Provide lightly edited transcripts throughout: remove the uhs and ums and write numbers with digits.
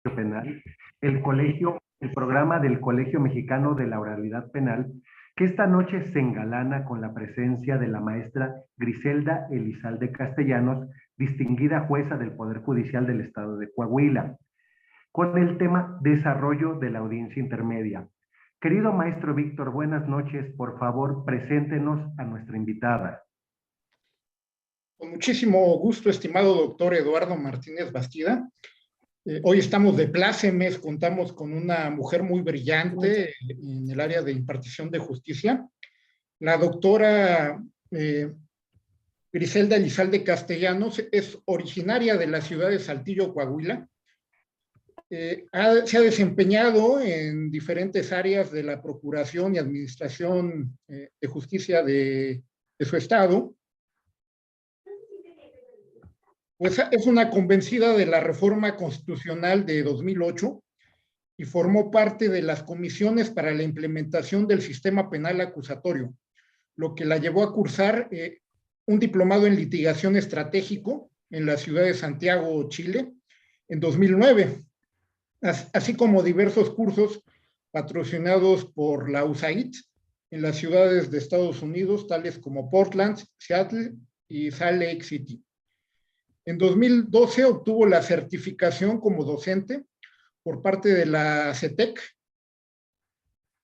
Penal, el programa del Colegio Mexicano de la Oralidad Penal, que esta noche se engalana con la presencia de la maestra Griselda Elizalde Castellanos, distinguida jueza del Poder Judicial del Estado de Coahuila, con el tema Desarrollo de la Audiencia Intermedia. Querido maestro Víctor, buenas noches. Por favor, preséntenos a nuestra invitada. Con muchísimo gusto, estimado doctor Eduardo Martínez Bastida. Hoy estamos de plácemes, contamos con una mujer muy brillante en el área de impartición de justicia. La doctora Griselda Elizalde Castellanos es originaria de la ciudad de Saltillo, Coahuila. Se ha desempeñado en diferentes áreas de la procuración y administración de justicia de su estado. Pues es una convencida de la reforma constitucional de 2008 y formó parte de las comisiones para la implementación del sistema penal acusatorio, lo que la llevó a cursar un diplomado en litigación estratégico en la ciudad de Santiago, Chile, en 2009, así como diversos cursos patrocinados por la USAID en las ciudades de Estados Unidos, tales como Portland, Seattle y Salt Lake City. En 2012 obtuvo la certificación como docente por parte de la CETEC,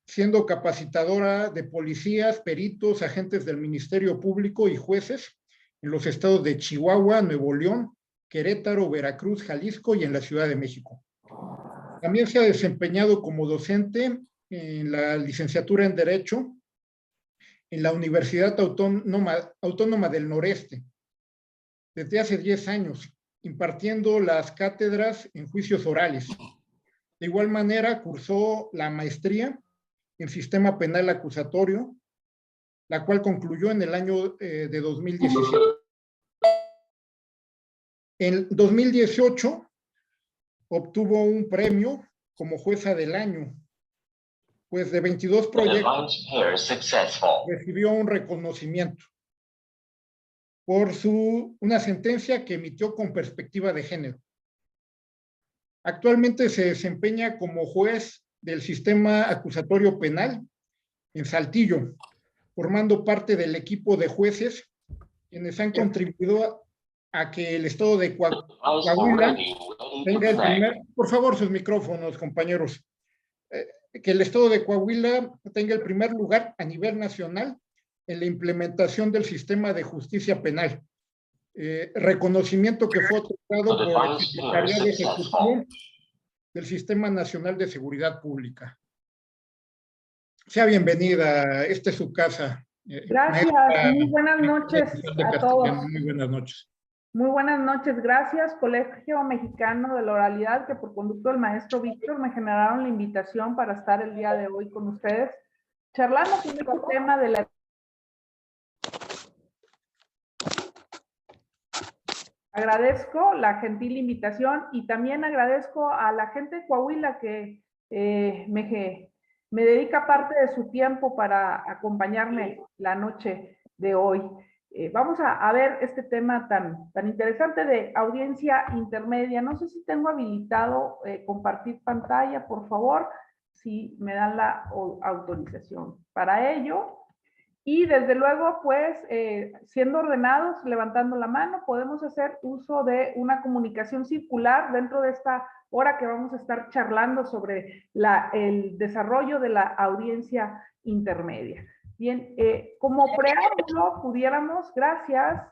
siendo capacitadora de policías, peritos, agentes del Ministerio Público y jueces en los estados de Chihuahua, Nuevo León, Querétaro, Veracruz, Jalisco y en la Ciudad de México. También se ha desempeñado como docente en la licenciatura en Derecho en la Universidad Autónoma del Noreste, desde hace 10 años, impartiendo las cátedras en juicios orales. De igual manera, cursó la maestría en Sistema Penal Acusatorio, la cual concluyó en el año de 2017. En 2018, obtuvo un premio como jueza del año, pues de 22 proyectos recibió un reconocimiento por una sentencia que emitió con perspectiva de género. Actualmente se desempeña como juez del sistema acusatorio penal en Saltillo, formando parte del equipo de jueces quienes han contribuido a que el estado de Coahuila tenga el primer... Por favor, sus micrófonos, compañeros. Que el estado de Coahuila tenga el primer lugar a nivel nacional en la implementación del sistema de justicia penal. Reconocimiento que fue otorgado por el Secretariado Ejecutivo del Sistema Nacional de Seguridad Pública. Sea bienvenida, esta es su casa. Gracias, muy buenas noches a todos. Muy buenas noches. Muy buenas noches, gracias Colegio Mexicano de la Oralidad, que por conducto del maestro Víctor me generaron la invitación para estar el día de hoy con ustedes, charlando sobre el tema de la... Agradezco la gentil invitación y también agradezco a la gente de Coahuila que me dedica parte de su tiempo para acompañarme la noche de hoy. Vamos a ver este tema tan interesante de audiencia intermedia. No sé si tengo habilitado compartir pantalla, por favor, si me dan la autorización para ello. Y desde luego, pues, siendo ordenados, levantando la mano, podemos hacer uso de una comunicación circular dentro de esta hora que vamos a estar charlando sobre el desarrollo de la audiencia intermedia. Bien, como preámbulo, pudiéramos, gracias,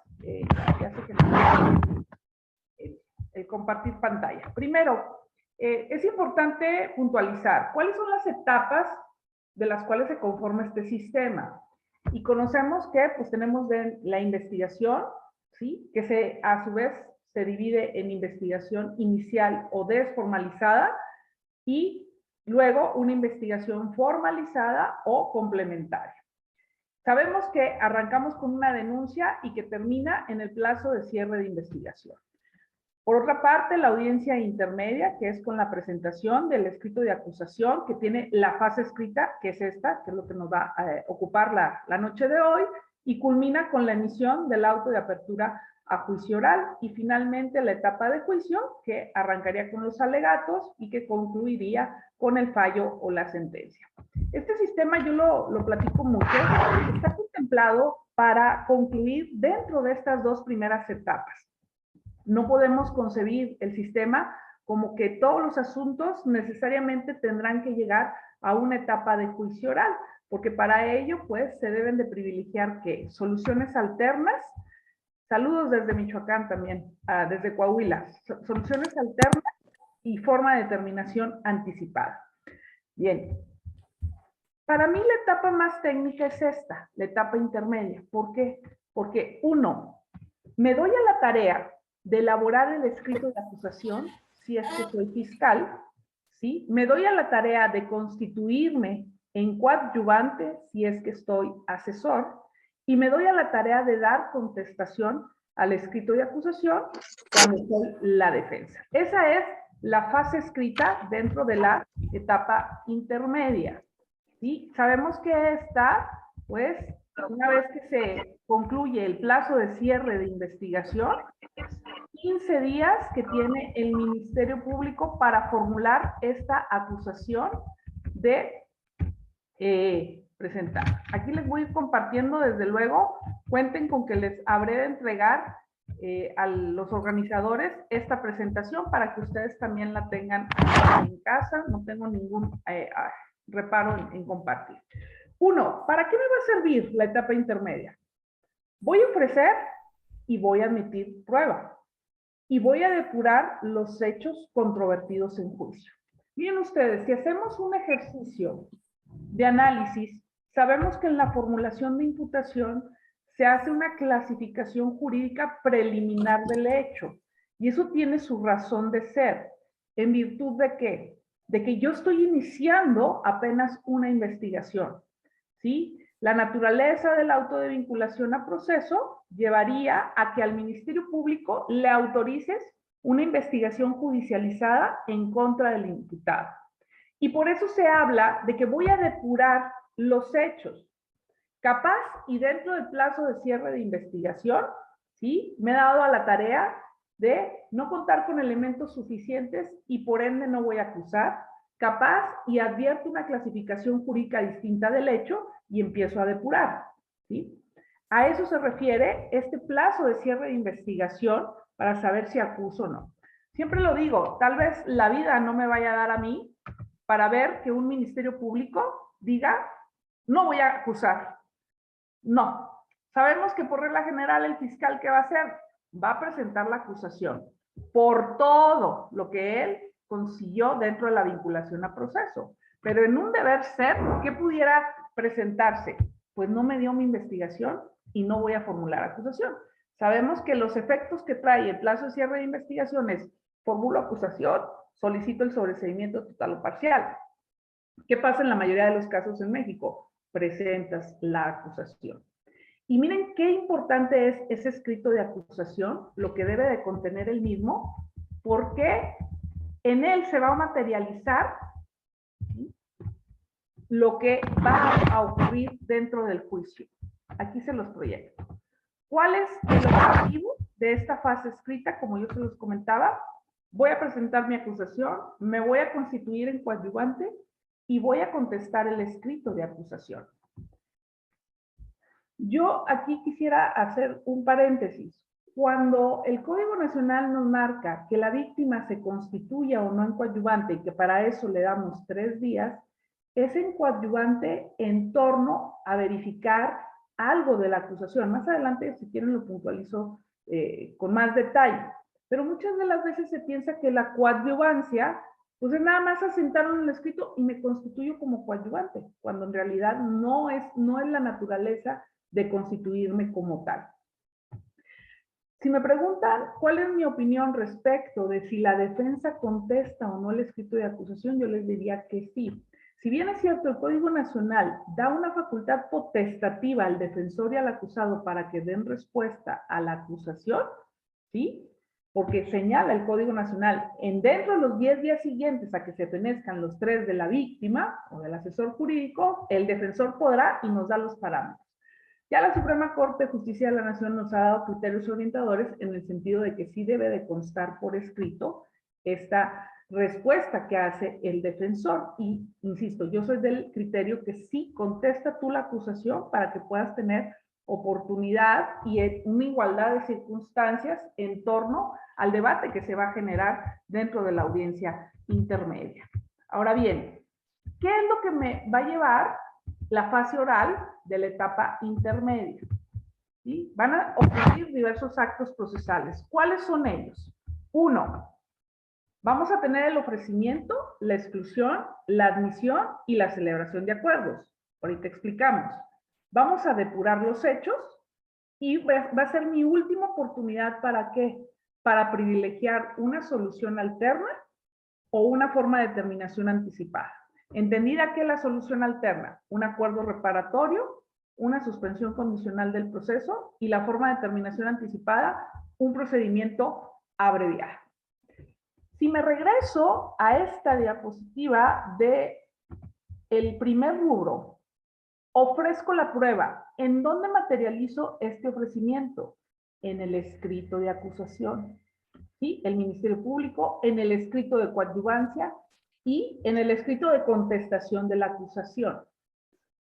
ya sé que no, el compartir pantalla. Primero, es importante puntualizar cuáles son las etapas de las cuales se conforma este sistema. Y conocemos que pues tenemos la investigación, ¿sí? Que a su vez se divide en investigación inicial o desformalizada y luego una investigación formalizada o complementaria. Sabemos que arrancamos con una denuncia y que termina en el plazo de cierre de investigación. Por otra parte, la audiencia intermedia, que es con la presentación del escrito de acusación, que tiene la fase escrita, que es esta, que es lo que nos va a ocupar la noche de hoy, y culmina con la emisión del auto de apertura a juicio oral y finalmente la etapa de juicio que arrancaría con los alegatos y que concluiría con el fallo o la sentencia. Este sistema yo lo platico mucho, está contemplado para concluir dentro de estas dos primeras etapas. No podemos concebir el sistema como que todos los asuntos necesariamente tendrán que llegar a una etapa de juicio oral, porque para ello, pues, se deben de privilegiar ¿qué? Soluciones alternas. Saludos desde Michoacán también, desde Coahuila. Soluciones alternas y forma de determinación anticipada. Bien. Para mí la etapa más técnica es esta, la etapa intermedia. ¿Por qué? Porque, uno, me doy a la tarea de elaborar el escrito de acusación, si es que soy fiscal, ¿sí? Me doy a la tarea de constituirme en coadyuvante, si es que estoy asesor, y me doy a la tarea de dar contestación al escrito de acusación cuando soy la defensa. Esa es la fase escrita dentro de la etapa intermedia, ¿sí? Sabemos que esta, pues, una vez que se concluye el plazo de cierre de investigación, 15 días que tiene el Ministerio Público para formular esta acusación de presentar. Aquí les voy a ir compartiendo, desde luego, cuenten con que les habré de entregar a los organizadores esta presentación para que ustedes también la tengan en casa. No tengo ningún reparo en compartir. Uno, ¿para qué me va a servir la etapa intermedia? Voy a ofrecer y voy a admitir prueba. Y voy a depurar los hechos controvertidos en juicio. Miren ustedes, si hacemos un ejercicio de análisis, sabemos que en la formulación de imputación se hace una clasificación jurídica preliminar del hecho. Y eso tiene su razón de ser. ¿En virtud de qué? De que yo estoy iniciando apenas una investigación, ¿sí? La naturaleza del auto de vinculación a proceso llevaría a que al Ministerio Público le autorices una investigación judicializada en contra del imputado. Y por eso se habla de que voy a depurar los hechos. Capaz y dentro del plazo de cierre de investigación, ¿sí? Me he dado a la tarea de no contar con elementos suficientes y por ende no voy a acusar. Capaz y advierto una clasificación jurídica distinta del hecho y empiezo a depurar, ¿sí? A eso se refiere este plazo de cierre de investigación para saber si acuso o no. Siempre lo digo, tal vez la vida no me vaya a dar a mí para ver que un ministerio público diga, no voy a acusar. No. Sabemos que por regla general el fiscal, ¿qué va a hacer? Va a presentar la acusación por todo lo que él consiguió dentro de la vinculación a proceso. Pero en un deber ser, ¿qué pudiera presentarse? Pues no me dio mi investigación y no voy a formular acusación. Sabemos que los efectos que trae el plazo de cierre de investigación es formulo acusación, solicito el sobreseimiento total o parcial. ¿Qué pasa en la mayoría de los casos en México? Presentas la acusación. Y miren qué importante es ese escrito de acusación, lo que debe de contener el mismo, porque en él se va a materializar, ¿sí?, lo que va a ocurrir dentro del juicio. Aquí se los proyecto. ¿Cuál es el objetivo de esta fase escrita? Como yo se los comentaba, voy a presentar mi acusación, me voy a constituir en coadyuvante y voy a contestar el escrito de acusación. Yo aquí quisiera hacer un paréntesis. Cuando el Código Nacional nos marca que la víctima se constituya o no en coadyuvante y que para eso le damos 3 días, es en coadyuvante en torno a verificar algo de la acusación. Más adelante, si quieren, lo puntualizo con más detalle. Pero muchas de las veces se piensa que la coadyuvancia, pues es nada más asentar en el escrito y me constituyo como coadyuvante, cuando en realidad no es la naturaleza de constituirme como tal. Si me preguntan cuál es mi opinión respecto de si la defensa contesta o no el escrito de acusación, yo les diría que sí. Si bien es cierto, el Código Nacional da una facultad potestativa al defensor y al acusado para que den respuesta a la acusación, ¿sí? Porque señala el Código Nacional, dentro de los 10 días siguientes a que se fenezcan los 3 de la víctima o del asesor jurídico, el defensor podrá y nos da los parámetros. Ya la Suprema Corte de Justicia de la Nación nos ha dado criterios orientadores en el sentido de que sí debe de constar por escrito esta respuesta que hace el defensor. Y, insisto, yo soy del criterio que sí contesta tú la acusación para que puedas tener oportunidad y una igualdad de circunstancias en torno al debate que se va a generar dentro de la audiencia intermedia. Ahora bien, ¿qué es lo que me va a llevar la fase oral de la etapa intermedia? ¿Sí? Van a ocurrir diversos actos procesales. ¿Cuáles son ellos? 1. Vamos a tener el ofrecimiento, la exclusión, la admisión y la celebración de acuerdos. Ahorita explicamos. Vamos a depurar los hechos y va a ser mi última oportunidad ¿para qué? Para privilegiar una solución alterna o una forma de terminación anticipada. Entendida que la solución alterna, un acuerdo reparatorio, una suspensión condicional del proceso y la forma de terminación anticipada, un procedimiento abreviado. Si me regreso a esta diapositiva de el primer rubro, ofrezco la prueba. ¿En dónde materializo este ofrecimiento? En el escrito de acusación. ¿Sí? El Ministerio Público, en el escrito de coadyuvancia y en el escrito de contestación de la acusación.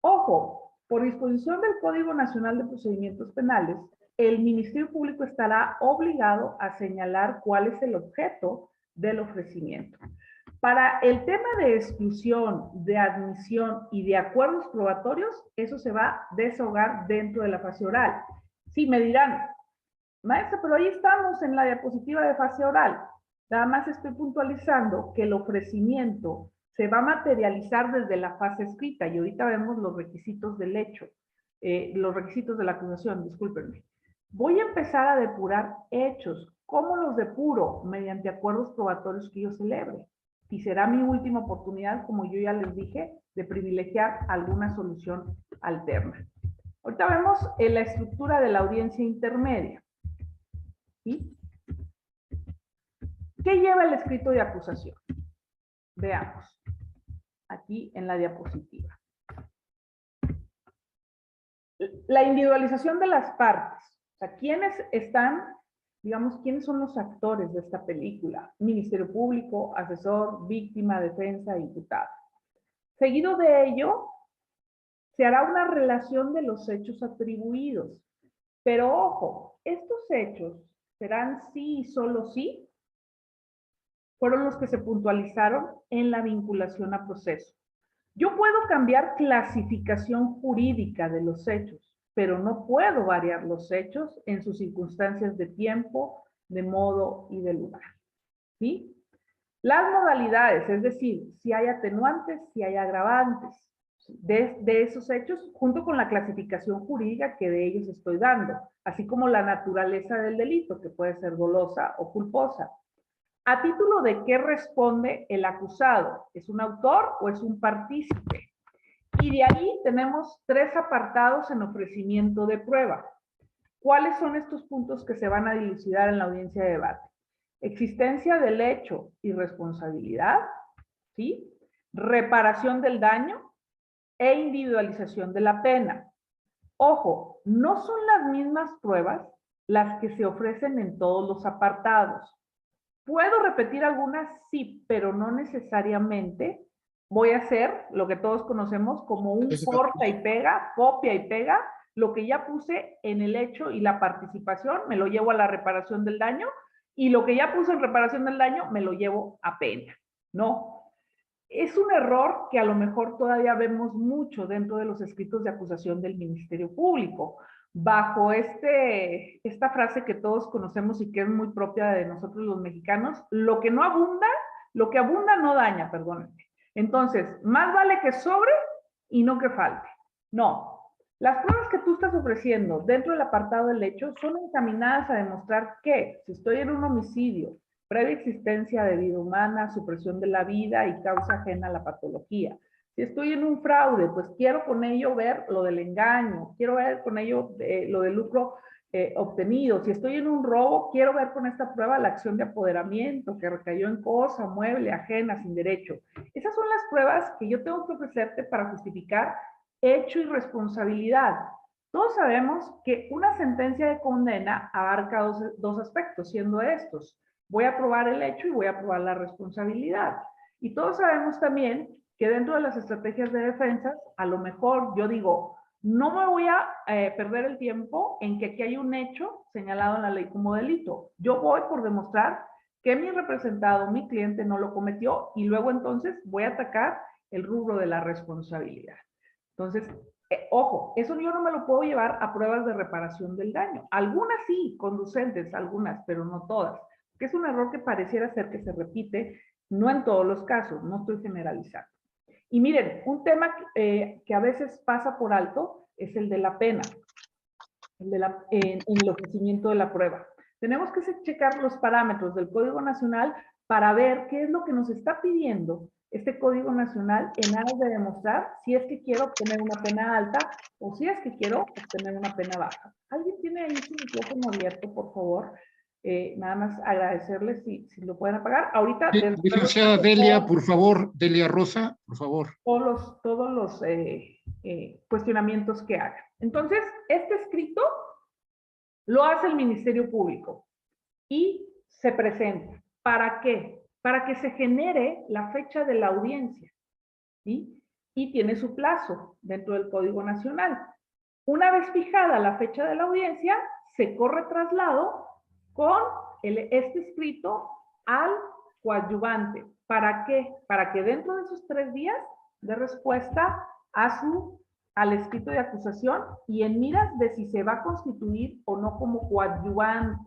Ojo, por disposición del Código Nacional de Procedimientos Penales, el Ministerio Público estará obligado a señalar cuál es el objeto del ofrecimiento. Para el tema de exclusión, de admisión y de acuerdos probatorios, eso se va a desahogar dentro de la fase oral. Sí, me dirán, maestra, pero ahí estamos en la diapositiva de fase oral. Nada más estoy puntualizando que el ofrecimiento se va a materializar desde la fase escrita y ahorita vemos los requisitos del hecho, los requisitos de la acusación, discúlpenme. Voy a empezar a depurar hechos. ¿Cómo los depuro? Mediante acuerdos probatorios que yo celebre. Y será mi última oportunidad, como yo ya les dije, de privilegiar alguna solución alterna. Ahorita vemos en la estructura de la audiencia intermedia. ¿Sí? ¿Qué lleva el escrito de acusación? Veamos. Aquí en la diapositiva. La individualización de las partes. O sea, ¿quiénes están, digamos, quiénes son los actores de esta película? Ministerio Público, asesor, víctima, defensa, imputado. Seguido de ello, se hará una relación de los hechos atribuidos. Pero ojo, estos hechos serán sí y solo sí, fueron los que se puntualizaron en la vinculación a proceso. Yo puedo cambiar clasificación jurídica de los hechos, pero no puedo variar los hechos en sus circunstancias de tiempo, de modo y de lugar. ¿Sí? Las modalidades, es decir, si hay atenuantes, si hay agravantes de esos hechos, junto con la clasificación jurídica que de ellos estoy dando, así como la naturaleza del delito, que puede ser dolosa o culposa. ¿A título de qué responde el acusado? ¿Es un autor o es un partícipe? Y de ahí tenemos 3 apartados en ofrecimiento de prueba. ¿Cuáles son estos puntos que se van a dilucidar en la audiencia de debate? Existencia del hecho y responsabilidad, ¿sí? Reparación del daño e individualización de la pena. Ojo, no son las mismas pruebas las que se ofrecen en todos los apartados. ¿Puedo repetir algunas? Sí, pero no necesariamente. Voy a hacer lo que todos conocemos como un corta y pega, copia y pega. Lo que ya puse en el hecho y la participación, me lo llevo a la reparación del daño, y lo que ya puse en reparación del daño, me lo llevo a pena. No. Es un error que a lo mejor todavía vemos mucho dentro de los escritos de acusación del Ministerio Público. Bajo esta frase que todos conocemos y que es muy propia de nosotros los mexicanos, lo que abunda no daña, perdónenme. Entonces, más vale que sobre y no que falte. No. Las pruebas que tú estás ofreciendo dentro del apartado del hecho son encaminadas a demostrar que si estoy en un homicidio, previa existencia de vida humana, supresión de la vida y causa ajena a la patología. Si estoy en un fraude, pues quiero con ello ver lo del engaño, quiero ver con ello lo del lucro obtenido. Si estoy en un robo, quiero ver con esta prueba la acción de apoderamiento que recayó en cosa, mueble, ajena, sin derecho. Esas son las pruebas que yo tengo que ofrecerte para justificar hecho y responsabilidad. Todos sabemos que una sentencia de condena abarca dos aspectos, siendo estos: voy a probar el hecho y voy a probar la responsabilidad. Y todos sabemos también que dentro de las estrategias de defensa, a lo mejor yo digo, no me voy a perder el tiempo en que aquí hay un hecho señalado en la ley como delito. Yo voy por demostrar que mi representado, mi cliente, no lo cometió, y luego entonces voy a atacar el rubro de la responsabilidad. Entonces, ojo, eso yo no me lo puedo llevar a pruebas de reparación del daño. Algunas sí, conducentes, algunas, pero no todas. Que es un error que pareciera ser que se repite, no en todos los casos, no estoy generalizando. Y miren, un tema que a veces pasa por alto es el de la pena, en el ofrecimiento de la prueba. Tenemos que checar los parámetros del Código Nacional para ver qué es lo que nos está pidiendo este Código Nacional en aras de demostrar si es que quiero obtener una pena alta o si es que quiero obtener una pena baja. ¿Alguien tiene ahí su micrófono abierto, por favor? Nada más agradecerles si lo pueden apagar. Ahorita, licenciada Delia, por favor, Delia Rosa, por favor. Todos los cuestionamientos que hagan. Entonces, este escrito lo hace el Ministerio Público y se presenta. ¿Para qué? Para que se genere la fecha de la audiencia, ¿sí? Y tiene su plazo dentro del Código Nacional. Una vez fijada la fecha de la audiencia, se corre traslado con este escrito al coadyuvante. ¿Para qué? Para que dentro de esos 3 días dé respuesta al escrito de acusación y en miras de si se va a constituir o no como coadyuvante.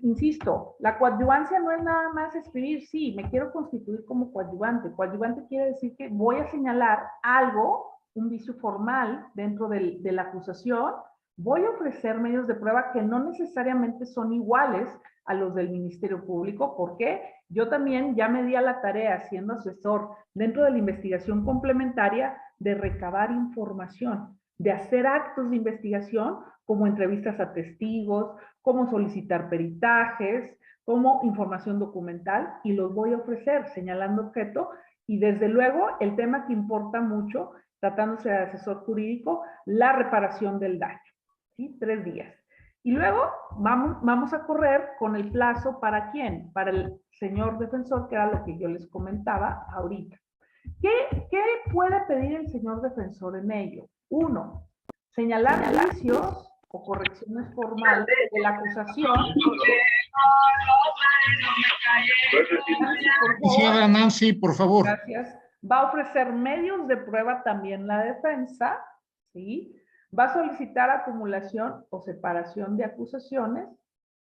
Insisto, la coadyuvancia no es nada más escribir, sí, me quiero constituir como coadyuvante. Coadyuvante quiere decir que voy a señalar algo, un vicio formal dentro de la acusación, voy a ofrecer medios de prueba que no necesariamente son iguales a los del Ministerio Público, porque yo también ya me di a la tarea, siendo asesor dentro de la investigación complementaria, de recabar información, de hacer actos de investigación como entrevistas a testigos, cómo solicitar peritajes, como información documental, y los voy a ofrecer señalando objeto. Y desde luego el tema que importa mucho, tratándose de asesor jurídico, la reparación del daño, ¿sí? 3 días. Y luego vamos a correr con el plazo ¿para quién? Para el señor defensor, que era lo que yo les comentaba ahorita. ¿Qué puede pedir el señor defensor en ello? 1, señalar juicios o correcciones formales de la acusación. Licenciada Nancy, por favor. Gracias. Va a ofrecer medios de prueba también la defensa, ¿sí? Va a solicitar acumulación o separación de acusaciones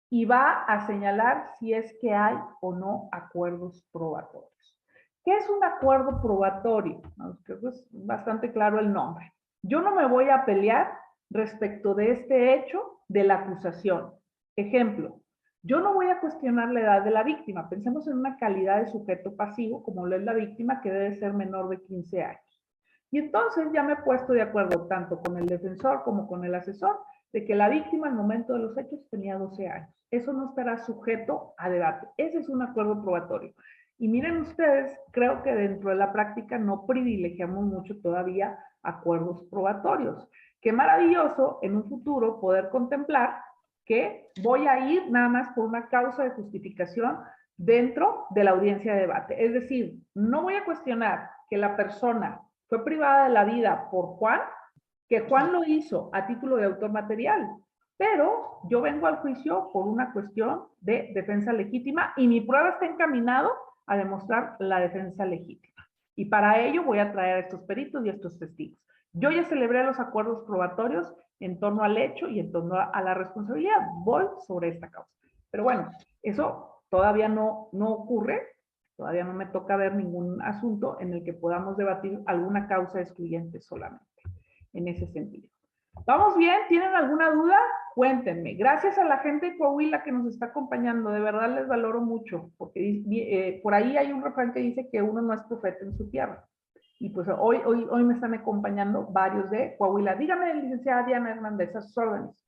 y va a señalar si es que hay o no acuerdos probatorios. ¿Qué es un acuerdo probatorio? Creo que es bastante claro el nombre. Yo no me voy a pelear respecto de este hecho de la acusación. Ejemplo, yo no voy a cuestionar la edad de la víctima. Pensemos en una calidad de sujeto pasivo, como lo es la víctima, que debe ser menor de 15 años. Y entonces ya me he puesto de acuerdo tanto con el defensor como con el asesor de que la víctima al momento de los hechos tenía 12 años. Eso no estará sujeto a debate. Ese es un acuerdo probatorio. Y miren ustedes, creo que dentro de la práctica no privilegiamos mucho todavía acuerdos probatorios. Qué maravilloso en un futuro poder contemplar que voy a ir nada más por una causa de justificación dentro de la audiencia de debate. Es decir, no voy a cuestionar que la persona fue privada de la vida por Juan, que Juan lo hizo a título de autor material, pero yo vengo al juicio por una cuestión de defensa legítima y mi prueba está encaminado a demostrar la defensa legítima. Y para ello voy a traer a estos peritos y a estos testigos. Yo ya celebré los acuerdos probatorios en torno al hecho y en torno a la responsabilidad. Voy sobre esta causa. Pero bueno, eso todavía no ocurre. Todavía no me toca ver ningún asunto en el que podamos debatir alguna causa excluyente solamente, en ese sentido. ¿Vamos bien? ¿Tienen alguna duda? Cuéntenme. Gracias a la gente de Coahuila que nos está acompañando. De verdad les valoro mucho, porque por ahí hay un refrán que dice que uno no es profeta en su tierra. Y pues hoy me están acompañando varios de Coahuila. Dígame, licenciada Diana Hernández, a sus órdenes.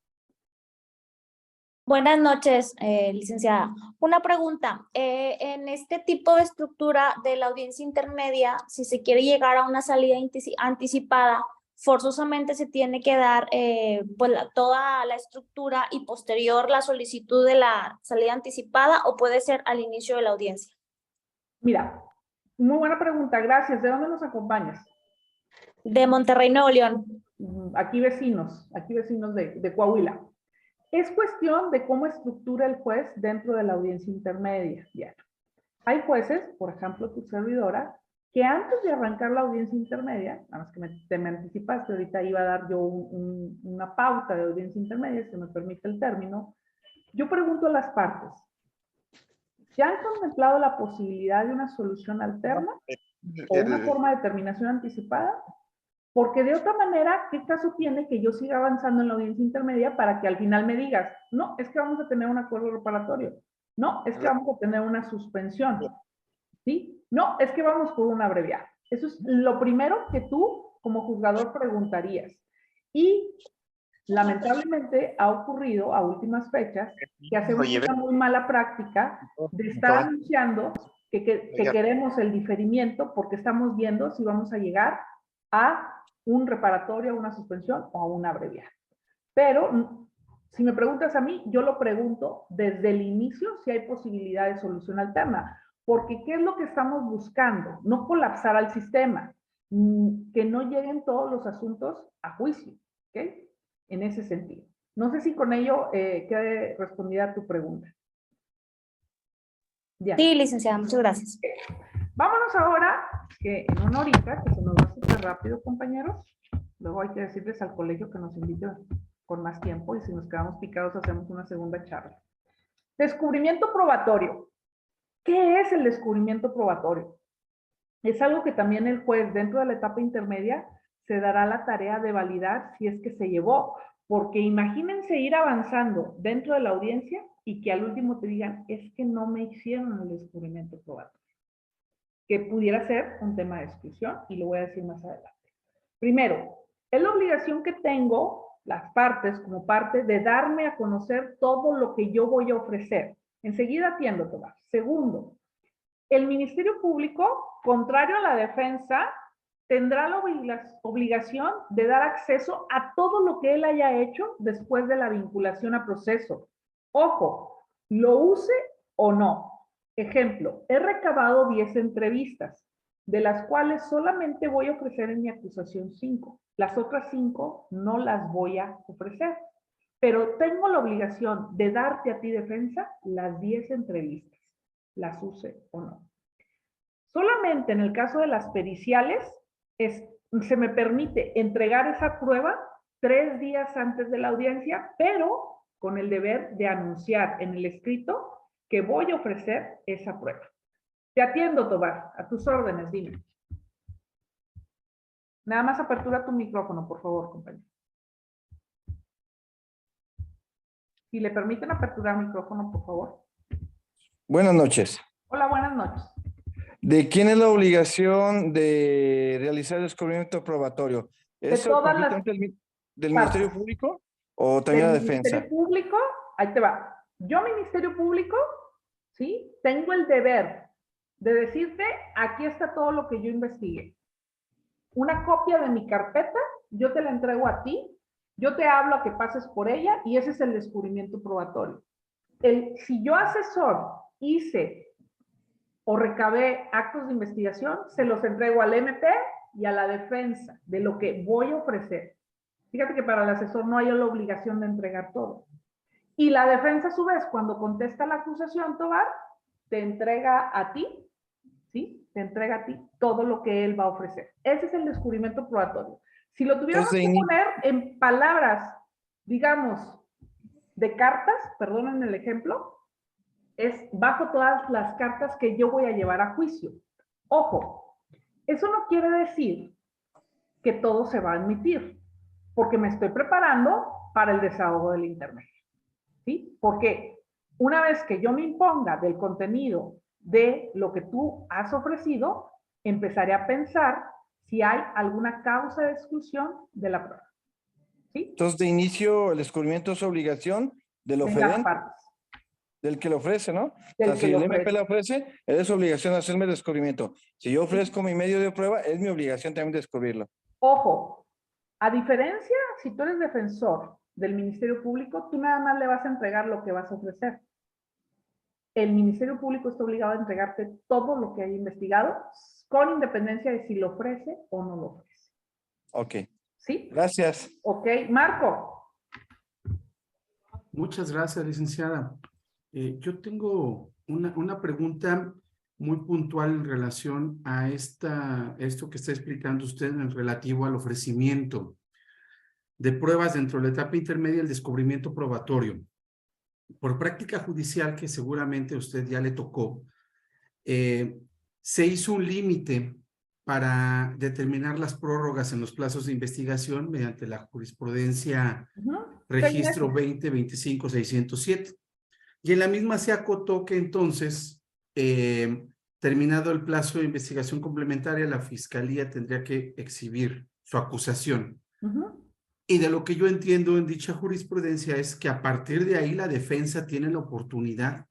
Buenas noches, licenciada. Una pregunta. En este tipo de estructura de la audiencia intermedia, si se quiere llegar a una salida anticipada, forzosamente se tiene que dar pues toda la estructura y posterior la solicitud de la salida anticipada, o puede ser al inicio de la audiencia? Mira, muy buena pregunta, gracias. ¿De dónde nos acompañas? De Monterrey, Nuevo León. Aquí vecinos de Coahuila. Es cuestión de cómo estructura el juez dentro de la audiencia intermedia. Bien. Hay jueces, por ejemplo, tu servidora, que antes de arrancar la audiencia intermedia, nada más que te me anticipaste, ahorita iba a dar yo una pauta de audiencia intermedia, si me permite el término, yo pregunto a las partes, ¿ya han contemplado la posibilidad de una solución alterna o una forma de terminación anticipada? Porque de otra manera, ¿qué caso tiene que yo siga avanzando en la audiencia intermedia para que al final me digas, no, es que vamos a tener un acuerdo reparatorio, no, es que vamos a tener una suspensión, ¿sí? No, es que vamos por un abreviado. Eso es lo primero que tú como juzgador preguntarías. Y lamentablemente ha ocurrido a últimas fechas que hacemos una muy mala práctica de estar anunciando que queremos el diferimiento porque estamos viendo si vamos a llegar a un reparatorio, a una suspensión o a un abreviado. Pero si me preguntas a mí, yo lo pregunto desde el inicio si hay posibilidad de solución alterna. Porque ¿qué es lo que estamos buscando? No colapsar al sistema, que no lleguen todos los asuntos a juicio, ¿ok? En ese sentido. No sé si con ello quede respondida a tu pregunta. Ya. Sí, licenciada, muchas gracias. Vámonos ahora, que en una horita, que se nos va súper rápido, compañeros. Luego hay que decirles al colegio que nos invite con más tiempo y si nos quedamos picados hacemos una segunda charla. Descubrimiento probatorio. ¿Qué es el descubrimiento probatorio? Es algo que también el juez dentro de la etapa intermedia se dará la tarea de validar si es que se llevó, porque imagínense ir avanzando dentro de la audiencia y que al último te digan, es que no me hicieron el descubrimiento probatorio, que pudiera ser un tema de exclusión y lo voy a decir más adelante. Primero, es la obligación que tengo, las partes como parte, de darme a conocer todo lo que yo voy a ofrecer. Enseguida atiendo, Tomás. Segundo, el Ministerio Público, contrario a la defensa, tendrá la obligación de dar acceso a todo lo que él haya hecho después de la vinculación a proceso. Ojo, lo use o no. Ejemplo, he recabado 10 entrevistas, de las cuales solamente voy a ofrecer en mi acusación 5. Las otras 5 no las voy a ofrecer. Pero tengo la obligación de darte a ti, defensa, las 10 entrevistas, las use o no. Solamente en el caso de las periciales, se me permite entregar esa prueba 3 días antes de la audiencia, pero con el deber de anunciar en el escrito que voy a ofrecer esa prueba. Te atiendo, Tobar, a tus órdenes, dime. Nada más apertura tu micrófono, por favor, compañero. Si le permiten aperturar el micrófono, por favor. Buenas noches. Hola, buenas noches. ¿De quién es la obligación de realizar el descubrimiento probatorio? ¿Es completamente del Ministerio Público o también la defensa? Ministerio Público, ahí te va. Yo, Ministerio Público, ¿sí? Tengo el deber de decirte, aquí está todo lo que yo investigué. Una copia de mi carpeta, yo te la entrego a ti, yo te hablo a que pases por ella y ese es el descubrimiento probatorio. Si yo, asesor, hice o recabé actos de investigación, se los entrego al MP y a la defensa de lo que voy a ofrecer. Fíjate que para el asesor no hay la obligación de entregar todo. Y la defensa, a su vez, cuando contesta la acusación, Tobar, te entrega a ti, ¿sí? Te entrega a ti todo lo que él va a ofrecer. Ese es el descubrimiento probatorio. Si lo tuviéramos que poner en palabras, digamos, de cartas, perdonen el ejemplo, es bajo todas las cartas que yo voy a llevar a juicio. Ojo, eso no quiere decir que todo se va a admitir, porque me estoy preparando para el desahogo del intermedio. ¿Sí? Porque una vez que yo me imponga del contenido de lo que tú has ofrecido, empezaré a pensar si hay alguna causa de exclusión de la prueba. ¿Sí? Entonces, de inicio, el descubrimiento es obligación del oferente, del que lo ofrece, ¿no? O sea, si el MP le ofrece, es obligación de hacerme el descubrimiento. Si yo ofrezco mi medio de prueba, es mi obligación también descubrirlo. Ojo, A diferencia, si tú eres defensor del Ministerio Público, tú nada más le vas a entregar lo que vas a ofrecer. El Ministerio Público está obligado a entregarte todo lo que haya investigado, con independencia de si lo ofrece o no lo ofrece. Ok. ¿Sí? Gracias. Ok, Marco. Muchas gracias, licenciada. Yo tengo una pregunta muy puntual en relación a esto que está explicando usted en relativo al ofrecimiento de pruebas dentro de la etapa intermedia del descubrimiento probatorio. Por práctica judicial que seguramente a usted ya le tocó, se hizo un límite para determinar las prórrogas en los plazos de investigación mediante la jurisprudencia registro 20-25-607. Y en la misma se acotó que entonces, terminado el plazo de investigación complementaria, la Fiscalía tendría que exhibir su acusación. Y de lo que yo entiendo en dicha jurisprudencia es que a partir de ahí la defensa tiene la oportunidad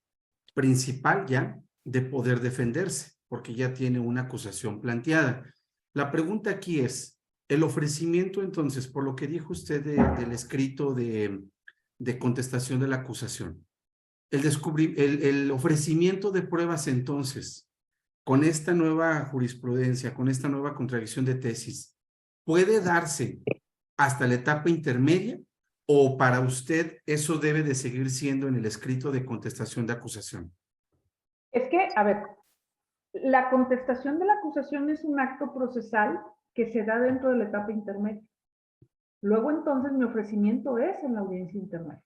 principal ya de poder defenderse, porque ya tiene una acusación planteada. La pregunta aquí es, el ofrecimiento entonces, por lo que dijo usted del escrito de contestación de la acusación, el ofrecimiento de pruebas entonces, con esta nueva jurisprudencia, con esta nueva contradicción de tesis, ¿puede darse hasta la etapa intermedia o para usted eso debe de seguir siendo en el escrito de contestación de acusación? Es que, a ver, la contestación de la acusación es un acto procesal que se da dentro de la etapa intermedia. Luego, entonces, mi ofrecimiento es en la audiencia intermedia.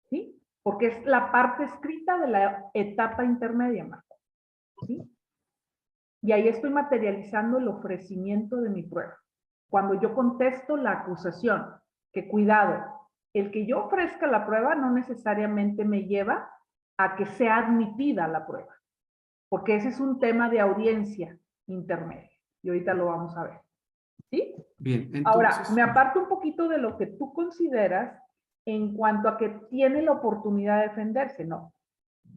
¿Sí? Porque es la parte escrita de la etapa intermedia, Marco. ¿Sí? Y ahí estoy materializando el ofrecimiento de mi prueba. Cuando yo contesto la acusación, que cuidado, el que yo ofrezca la prueba no necesariamente me lleva a que sea admitida la prueba, porque ese es un tema de audiencia intermedia, y ahorita lo vamos a ver. ¿Sí? Bien, entonces... Ahora, me aparto un poquito de lo que tú consideras en cuanto a que tiene la oportunidad de defenderse, no.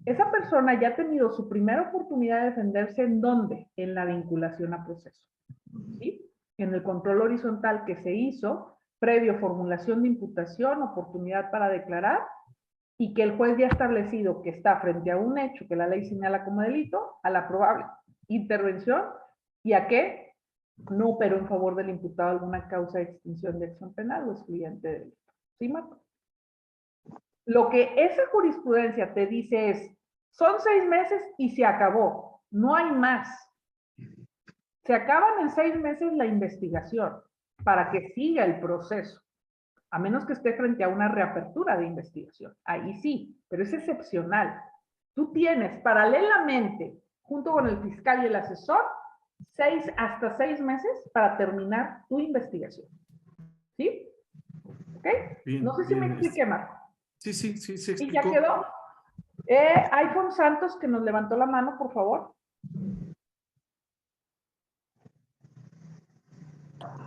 Esa persona ya ha tenido su primera oportunidad de defenderse, ¿en dónde? En la vinculación a proceso. ¿Sí? En el control horizontal que se hizo, previo formulación de imputación, oportunidad para declarar, y que el juez ya ha establecido que está frente a un hecho que la ley señala como delito, a la probable intervención, y a que no operó en favor del imputado alguna causa de extinción de acción penal o excluyente de delito. ¿Sí, Marco? Lo que esa jurisprudencia te dice es, son 6 meses y se acabó, no hay más. Se acaban en 6 meses la investigación para que siga el proceso, a menos que esté frente a una reapertura de investigación. Ahí sí, pero es excepcional. Tú tienes paralelamente, junto con el fiscal y el asesor, hasta 6 meses para terminar tu investigación. ¿Sí? ¿Ok? Bien, no sé si me expliqué, Marco. Sí, se explicó. ¿Y ya quedó? iPhone Santos, que nos levantó la mano, por favor.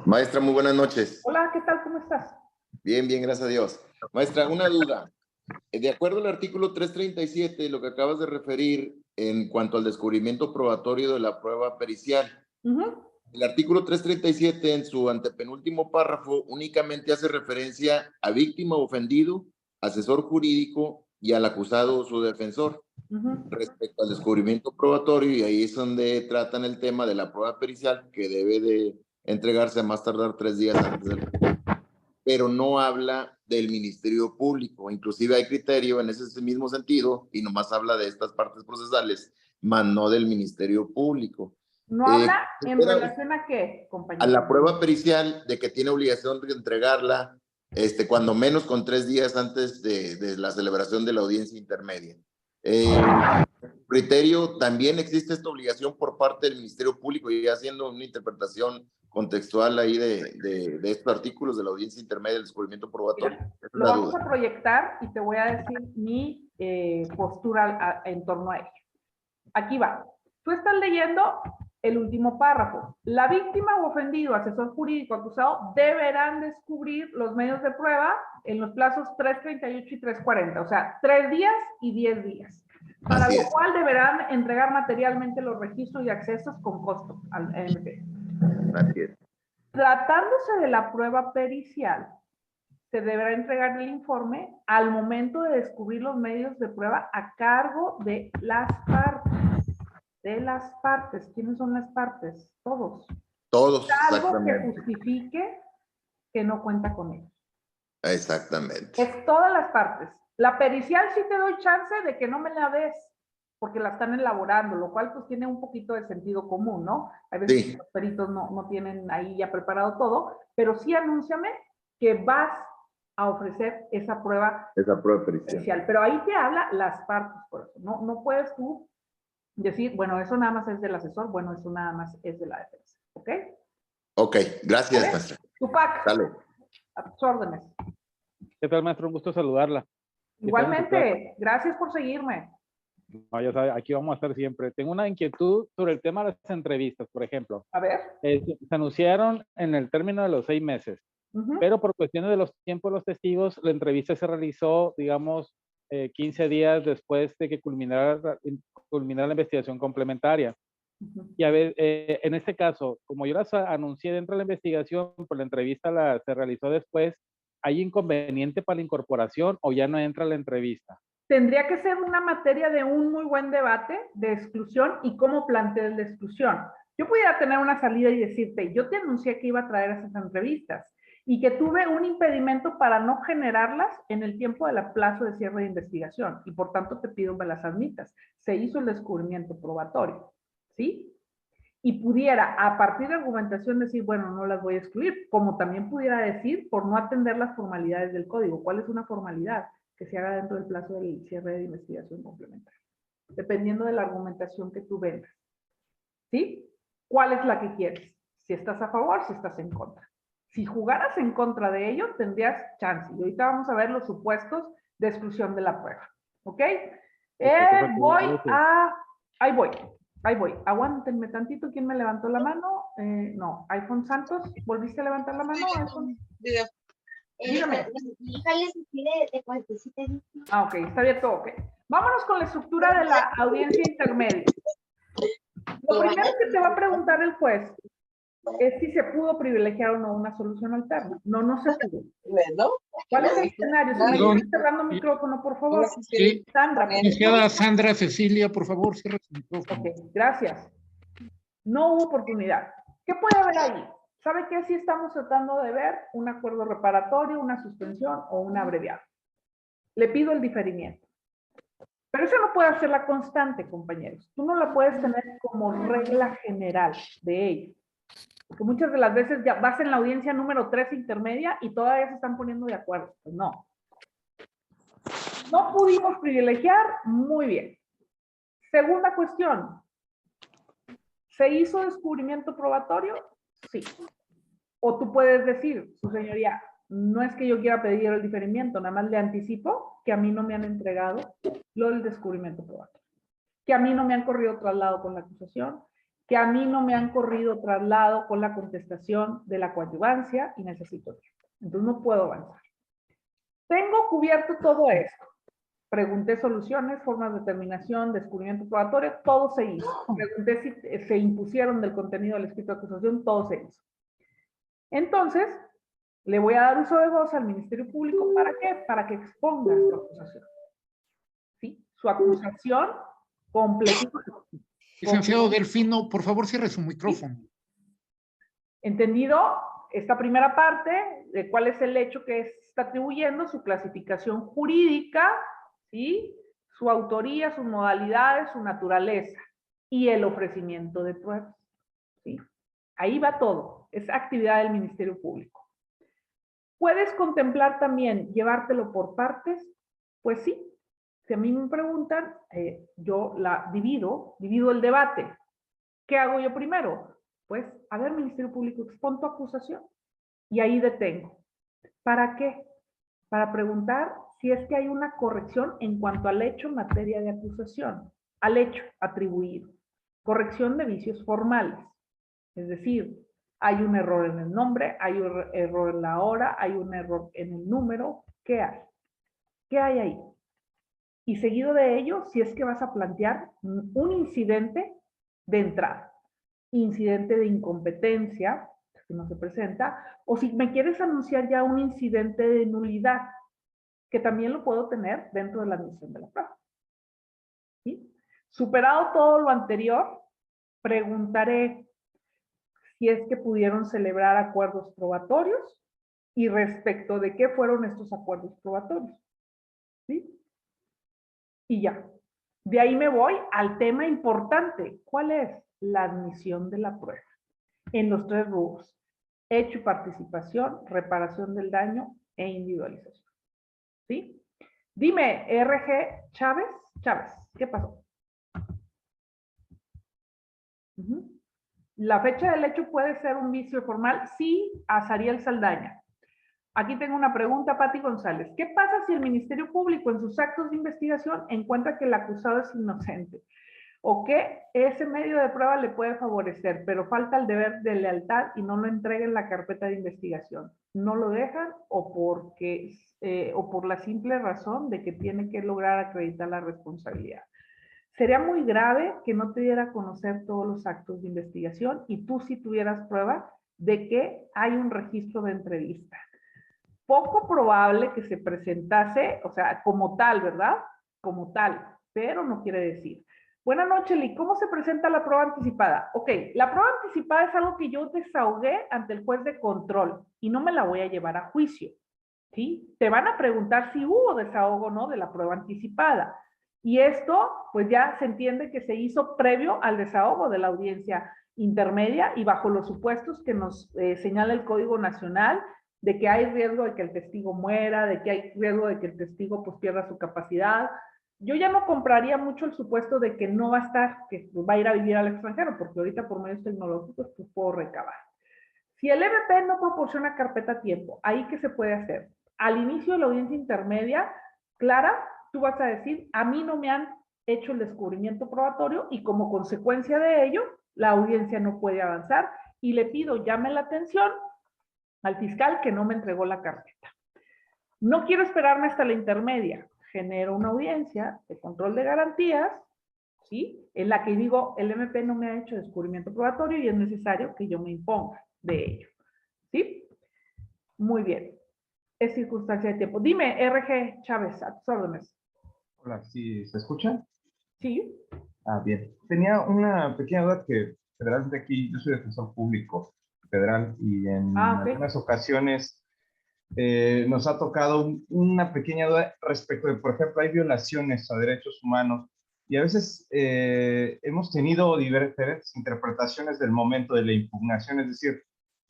Maestra, muy buenas noches. Hola, ¿qué tal? ¿Cómo estás? Bien, gracias a Dios. Maestra, una duda. De acuerdo al artículo 337, lo que acabas de referir en cuanto al descubrimiento probatorio de la prueba pericial, el artículo 337 en su antepenúltimo párrafo únicamente hace referencia a víctima o ofendido, asesor jurídico y al acusado o su defensor. Respecto al descubrimiento probatorio, y ahí es donde tratan el tema de la prueba pericial, que debe de entregarse a más tardar 3 días antes del... Pero no habla del Ministerio Público. Inclusive hay criterio en ese mismo sentido y nomás habla de estas partes procesales, más no del Ministerio Público. ¿No habla en relación a qué, compañero? A la prueba pericial de que tiene obligación de entregarla cuando menos con 3 días antes de la celebración de la audiencia intermedia. Criterio, también existe esta obligación por parte del Ministerio Público, y haciendo una interpretación contextual ahí de estos artículos de la audiencia intermedia del descubrimiento probatorio. Mira, lo vamos a proyectar y te voy a decir mi postura en torno a ello. Aquí va. Tú estás leyendo el último párrafo. La víctima o ofendido, asesor jurídico, acusado, deberán descubrir los medios de prueba en los plazos 338 y 340, o sea, 3 días y 10 días. Para lo cual deberán entregar materialmente los registros y accesos con costo al MP. Así es. Tratándose de la prueba pericial, se deberá entregar el informe al momento de descubrir los medios de prueba a cargo de las partes. De las partes. ¿Quiénes son las partes? Todos. Todos, Algo que exactamente. justifique que no cuenta con ellos. Exactamente. Es todas las partes. La pericial sí te doy chance de que no me la des, porque la están elaborando, lo cual pues tiene un poquito de sentido común, ¿no? A veces Sí. los peritos no tienen ahí ya preparado todo, pero sí anúnciame que vas a ofrecer esa prueba pericial. Pero ahí te habla las partes, por eso. No puedes tú decir, bueno, eso nada más es del asesor, bueno, eso nada más es de la defensa, ¿ok? Ok, gracias, ¿Vale? maestra. Tupac, Dale. a tus órdenes. ¿Qué tal, maestro? Un gusto saludarla. Igualmente, gracias por seguirme. No, ya sabe, aquí vamos a estar siempre. Tengo una inquietud sobre el tema de las entrevistas, por ejemplo. A ver. Se anunciaron en el término de los 6 meses, pero por cuestiones de los tiempos de los testigos, la entrevista se realizó, digamos, 15 días después de que culminara la investigación complementaria. Y a ver, en este caso, como yo las anuncié dentro de la investigación, pues la entrevista se realizó después, ¿hay inconveniente para la incorporación o ya no entra la entrevista? Tendría que ser una materia de un muy buen debate de exclusión y cómo plantear la exclusión. Yo pudiera tener una salida y decirte, yo te anuncié que iba a traer esas entrevistas y que tuve un impedimento para no generarlas en el tiempo del plazo de cierre de investigación y por tanto te pido me las admitas. Se hizo el descubrimiento probatorio, ¿sí? Y pudiera, a partir de argumentación, decir, bueno, no las voy a excluir, como también pudiera decir, por no atender las formalidades del código. ¿Cuál es una formalidad? Que se haga dentro del plazo del cierre de investigación complementaria, dependiendo de la argumentación que tú vendas. ¿Sí? ¿Cuál es la que quieres? Si estás a favor, si estás en contra. Si jugaras en contra de ello, tendrías chance. Y ahorita vamos a ver los supuestos de exclusión de la prueba. ¿Ok? Ahí voy. Aguántenme tantito. ¿Quién me levantó la mano? No. iPhone Santos, ¿volviste a levantar la mano? iPhone. Dígame. Ah, ok, está abierto, ok. Vámonos con la estructura de la audiencia intermedia. Lo primero que te va a preguntar el juez es si se pudo privilegiar o no una solución alterna. No se pudo. ¿Cuál es el escenario? Si me estás cerrando el micrófono, por favor. Sí. Sandra. Licenciada Sandra Cecilia, por favor, cierre su micrófono. Ok, gracias. No hubo oportunidad. ¿Qué puede haber ahí? ¿Sabe qué? Si estamos tratando de ver un acuerdo reparatorio, una suspensión o un abreviado. Le pido el diferimiento. Pero eso no puede ser la constante, compañeros. Tú no la puedes tener como regla general de ello. Porque muchas de las veces ya vas en la audiencia número 3 intermedia y todavía se están poniendo de acuerdo. Pues no. No pudimos privilegiar, muy bien. Segunda cuestión. ¿Se hizo descubrimiento probatorio? Sí. O tú puedes decir, su señoría, no es que yo quiera pedir el diferimiento, nada más le anticipo que a mí no me han entregado lo del descubrimiento probatorio, que a mí no me han corrido traslado con la acusación, que a mí no me han corrido traslado con la contestación de la coadyuvancia y necesito tiempo. Entonces no puedo avanzar. Tengo cubierto todo esto. Pregunté soluciones, formas de terminación, descubrimiento probatorio, todo se hizo. Pregunté si se impusieron del contenido del escrito de acusación, todo se hizo. Entonces, le voy a dar uso de voz al Ministerio Público. ¿Para qué? Para que exponga su acusación. ¿Sí? Su acusación completa. Licenciado Delfino, por favor, cierre su micrófono. ¿Sí? ¿Entendido? Esta primera parte de cuál es el hecho que se está atribuyendo, su clasificación jurídica, ¿sí? Su autoría, sus modalidades, su naturaleza y el ofrecimiento de pruebas. ¿Sí? Ahí va todo. Es actividad del Ministerio Público. ¿Puedes contemplar también llevártelo por partes? Pues sí. Si a mí me preguntan, yo la divido el debate. ¿Qué hago yo primero? Pues, a ver, Ministerio Público, expon tu acusación. Y ahí detengo. ¿Para qué? Para preguntar si es que hay una corrección en cuanto al hecho en materia de acusación, al hecho atribuido. Corrección de vicios formales. Es decir, hay un error en el nombre, hay un error en la hora, hay un error en el número. ¿Qué hay? ¿Qué hay ahí? Y seguido de ello, si es que vas a plantear un incidente de entrada, incidente de incompetencia, que no se presenta, o si me quieres anunciar ya un incidente de nulidad, que también lo puedo tener dentro de la admisión de la prueba. ¿Sí? Superado todo lo anterior, preguntaré si es que pudieron celebrar acuerdos probatorios y respecto de qué fueron estos acuerdos probatorios. ¿Sí? Y ya. De ahí me voy al tema importante. ¿Cuál es? La admisión de la prueba. En los 3 rubros. Hecho y participación, reparación del daño e individualización. ¿Sí? Dime, RG Chávez. Chávez, ¿qué pasó? La fecha del hecho puede ser un vicio formal. Sí, a Sariel Saldaña. Aquí tengo una pregunta, Pati González. ¿Qué pasa si el Ministerio Público en sus actos de investigación encuentra que el acusado es inocente? O que ese medio de prueba le puede favorecer, pero falta el deber de lealtad y no lo entrega en la carpeta de investigación. No lo dejan o por la simple razón de que tiene que lograr acreditar la responsabilidad. Sería muy grave que no te diera a conocer todos los actos de investigación y tú sí tuvieras prueba de que hay un registro de entrevista. Poco probable que se presentase, o sea, como tal, ¿verdad? Como tal, pero no quiere decir. Buenas noches, Lee. ¿Cómo se presenta la prueba anticipada? Ok, la prueba anticipada es algo que yo desahogué ante el juez de control y no me la voy a llevar a juicio, ¿sí? Te van a preguntar si hubo desahogo o no de la prueba anticipada. Y esto, pues ya se entiende que se hizo previo al desahogo de la audiencia intermedia y bajo los supuestos que nos señala el Código Nacional de que hay riesgo de que el testigo muera, de que hay riesgo de que el testigo pues pierda su capacidad. Yo ya no compraría mucho el supuesto de que no va a estar, que va a ir a vivir al extranjero, porque ahorita por medios tecnológicos pues puedo recabar. Si el MP no proporciona carpeta a tiempo, ¿ahí qué se puede hacer? Al inicio de la audiencia intermedia, Clara, tú vas a decir, a mí no me han hecho el descubrimiento probatorio y como consecuencia de ello, la audiencia no puede avanzar y le pido, llame la atención al fiscal que no me entregó la carpeta. No quiero esperarme hasta la intermedia. Genero una audiencia de control de garantías, ¿sí? En la que digo, el MP no me ha hecho descubrimiento probatorio y es necesario que yo me imponga de ello. ¿Sí? Muy bien. Es circunstancia de tiempo. Dime, RG Chávez, a tus órdenes. Hola, ¿sí se escucha? Sí. Ah, bien. Tenía una pequeña duda que federalmente aquí, yo soy defensor público federal y en algunas ocasiones nos ha tocado una pequeña duda respecto de, por ejemplo, hay violaciones a derechos humanos y a veces hemos tenido diferentes interpretaciones del momento de la impugnación, es decir,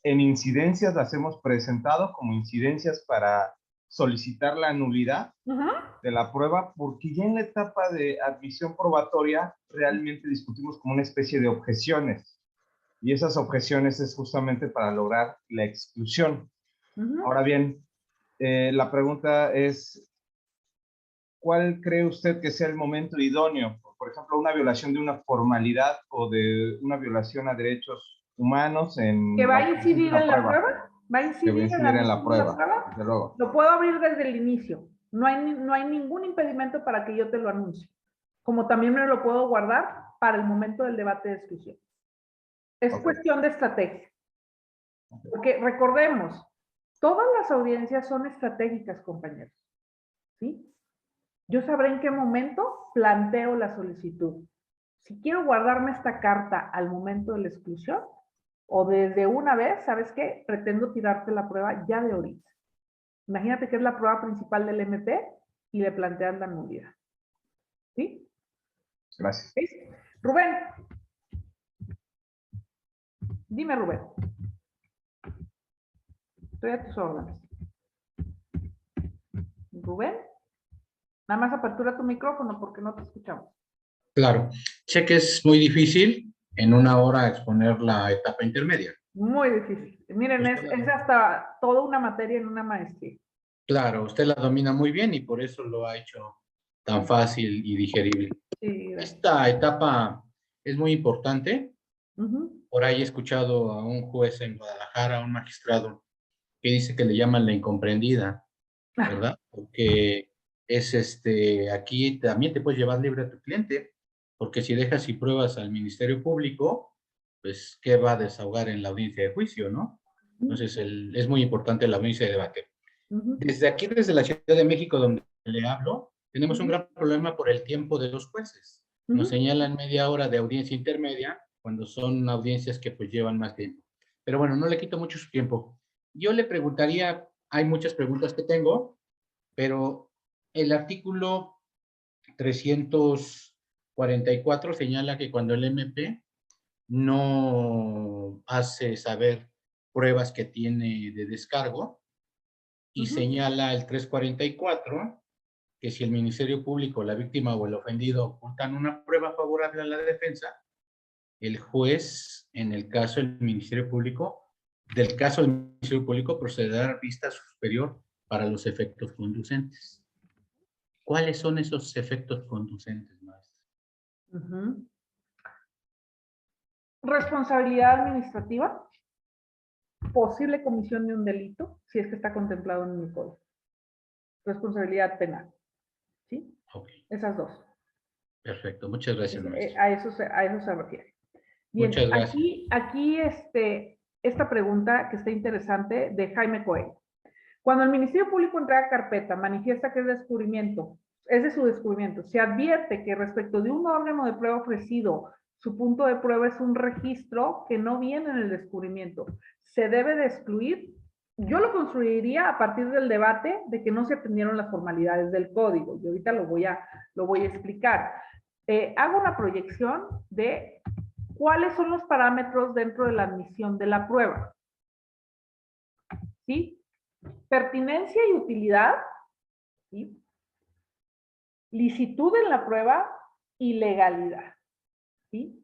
en incidencias las hemos presentado como incidencias para solicitar la nulidad de la prueba, porque ya en la etapa de admisión probatoria realmente discutimos como una especie de objeciones, y esas objeciones es justamente para lograr la exclusión. Ahora bien, la pregunta es, ¿cuál cree usted que sea el momento idóneo? Por ejemplo, una violación de una formalidad o de una violación a derechos humanos en... ¿Que va a incidir en la prueba? ¿Va a incidir en la prueba? Desde luego. Lo puedo abrir desde el inicio. No hay ningún impedimento para que yo te lo anuncie. Como también me lo puedo guardar para el momento del debate de exclusión. Es cuestión de estrategia. Porque recordemos, todas las audiencias son estratégicas, compañeros. ¿Sí? Yo sabré en qué momento planteo la solicitud. Si quiero guardarme esta carta al momento de la exclusión, o desde una vez, ¿sabes qué? Pretendo tirarte la prueba ya de ahorita. Imagínate que es la prueba principal del MP y le plantean la nulidad. ¿Sí? Gracias. ¿Sí? Rubén. Dime, Rubén. Estoy a tus órdenes. Rubén. Nada más apertura tu micrófono porque no te escuchamos. Claro. Sé que es muy difícil en una hora exponer la etapa intermedia. Muy difícil. Miren, es hasta toda una materia en una maestría. Claro, usted la domina muy bien y por eso lo ha hecho tan fácil y digerible. Sí, esta etapa es muy importante. Por ahí he escuchado a un juez en Guadalajara, a un magistrado, que dice que le llaman la incomprendida, ¿verdad? Porque es aquí también te puedes llevar libre a tu cliente, porque si dejas y pruebas al Ministerio Público, pues, ¿qué va a desahogar en la audiencia de juicio, no? Entonces, es muy importante la audiencia de debate. Desde aquí, desde la Ciudad de México, donde le hablo, tenemos un gran problema por el tiempo de los jueces. Nos señalan media hora de audiencia intermedia, cuando son audiencias que pues llevan más tiempo. Pero bueno, no le quito mucho su tiempo. Yo le preguntaría, hay muchas preguntas que tengo, pero el artículo 344 señala que cuando el MP no hace saber pruebas que tiene de descargo, y señala el 344 que si el Ministerio Público, la víctima o el ofendido ocultan una prueba favorable a la defensa, el juez, en el caso del Ministerio Público, procederá a dar vista superior para los efectos conducentes. ¿Cuáles son esos efectos conducentes, maestra? Responsabilidad administrativa, posible comisión de un delito, si es que está contemplado en el código. Responsabilidad penal. ¿Sí? Okay. Esas dos. Perfecto, muchas gracias, maestra. A eso se refiere. Bien, muchas gracias. Aquí esta pregunta que está interesante de Jaime Coelho. Cuando el Ministerio Público entrega carpeta, manifiesta que es de su descubrimiento, se advierte que respecto de un órgano de prueba ofrecido, su punto de prueba es un registro que no viene en el descubrimiento. ¿Se debe de excluir? Yo lo construiría a partir del debate de que no se atendieron las formalidades del código. Y ahorita lo voy a explicar. Hago una proyección de cuáles son los parámetros dentro de la admisión de la prueba. ¿Sí? Pertinencia y utilidad. ¿Sí? Licitud en la prueba y legalidad. ¿Sí?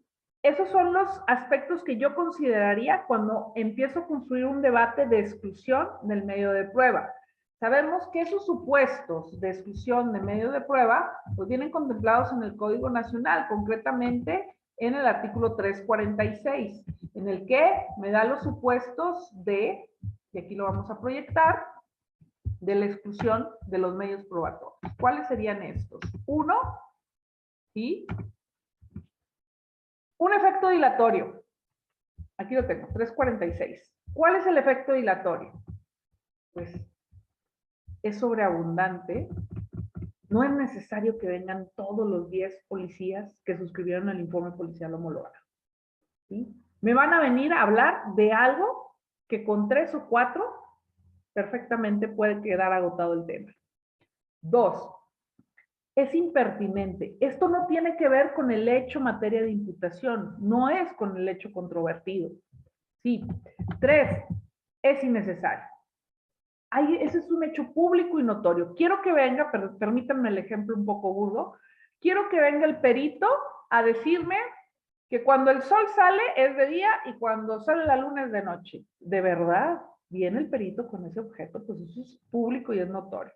Esos son los aspectos que yo consideraría cuando empiezo a construir un debate de exclusión del medio de prueba. Sabemos que esos supuestos de exclusión de medio de prueba pues vienen contemplados en el Código Nacional, concretamente en el artículo 346, en el que me da los supuestos de, y aquí lo vamos a proyectar, de la exclusión de los medios probatorios. ¿Cuáles serían estos? Uno, ¿sí? Un efecto dilatorio. Aquí lo tengo, 346. ¿Cuál es el efecto dilatorio? Pues es sobreabundante. No es necesario que vengan todos los 10 policías que suscribieron el informe policial homologado. ¿Sí? Me van a venir a hablar de algo que con 3 o 4 perfectamente puede quedar agotado el tema. 2. Es impertinente. Esto no tiene que ver con el hecho materia de imputación, no es con el hecho controvertido. Sí. 3. Es innecesario. Ese es un hecho público y notorio. Quiero que venga, pero permítanme el ejemplo un poco burdo, quiero que venga el perito a decirme que cuando el sol sale es de día y cuando sale la luna es de noche. ¿De verdad viene el perito con ese objeto? Pues eso es público y es notorio.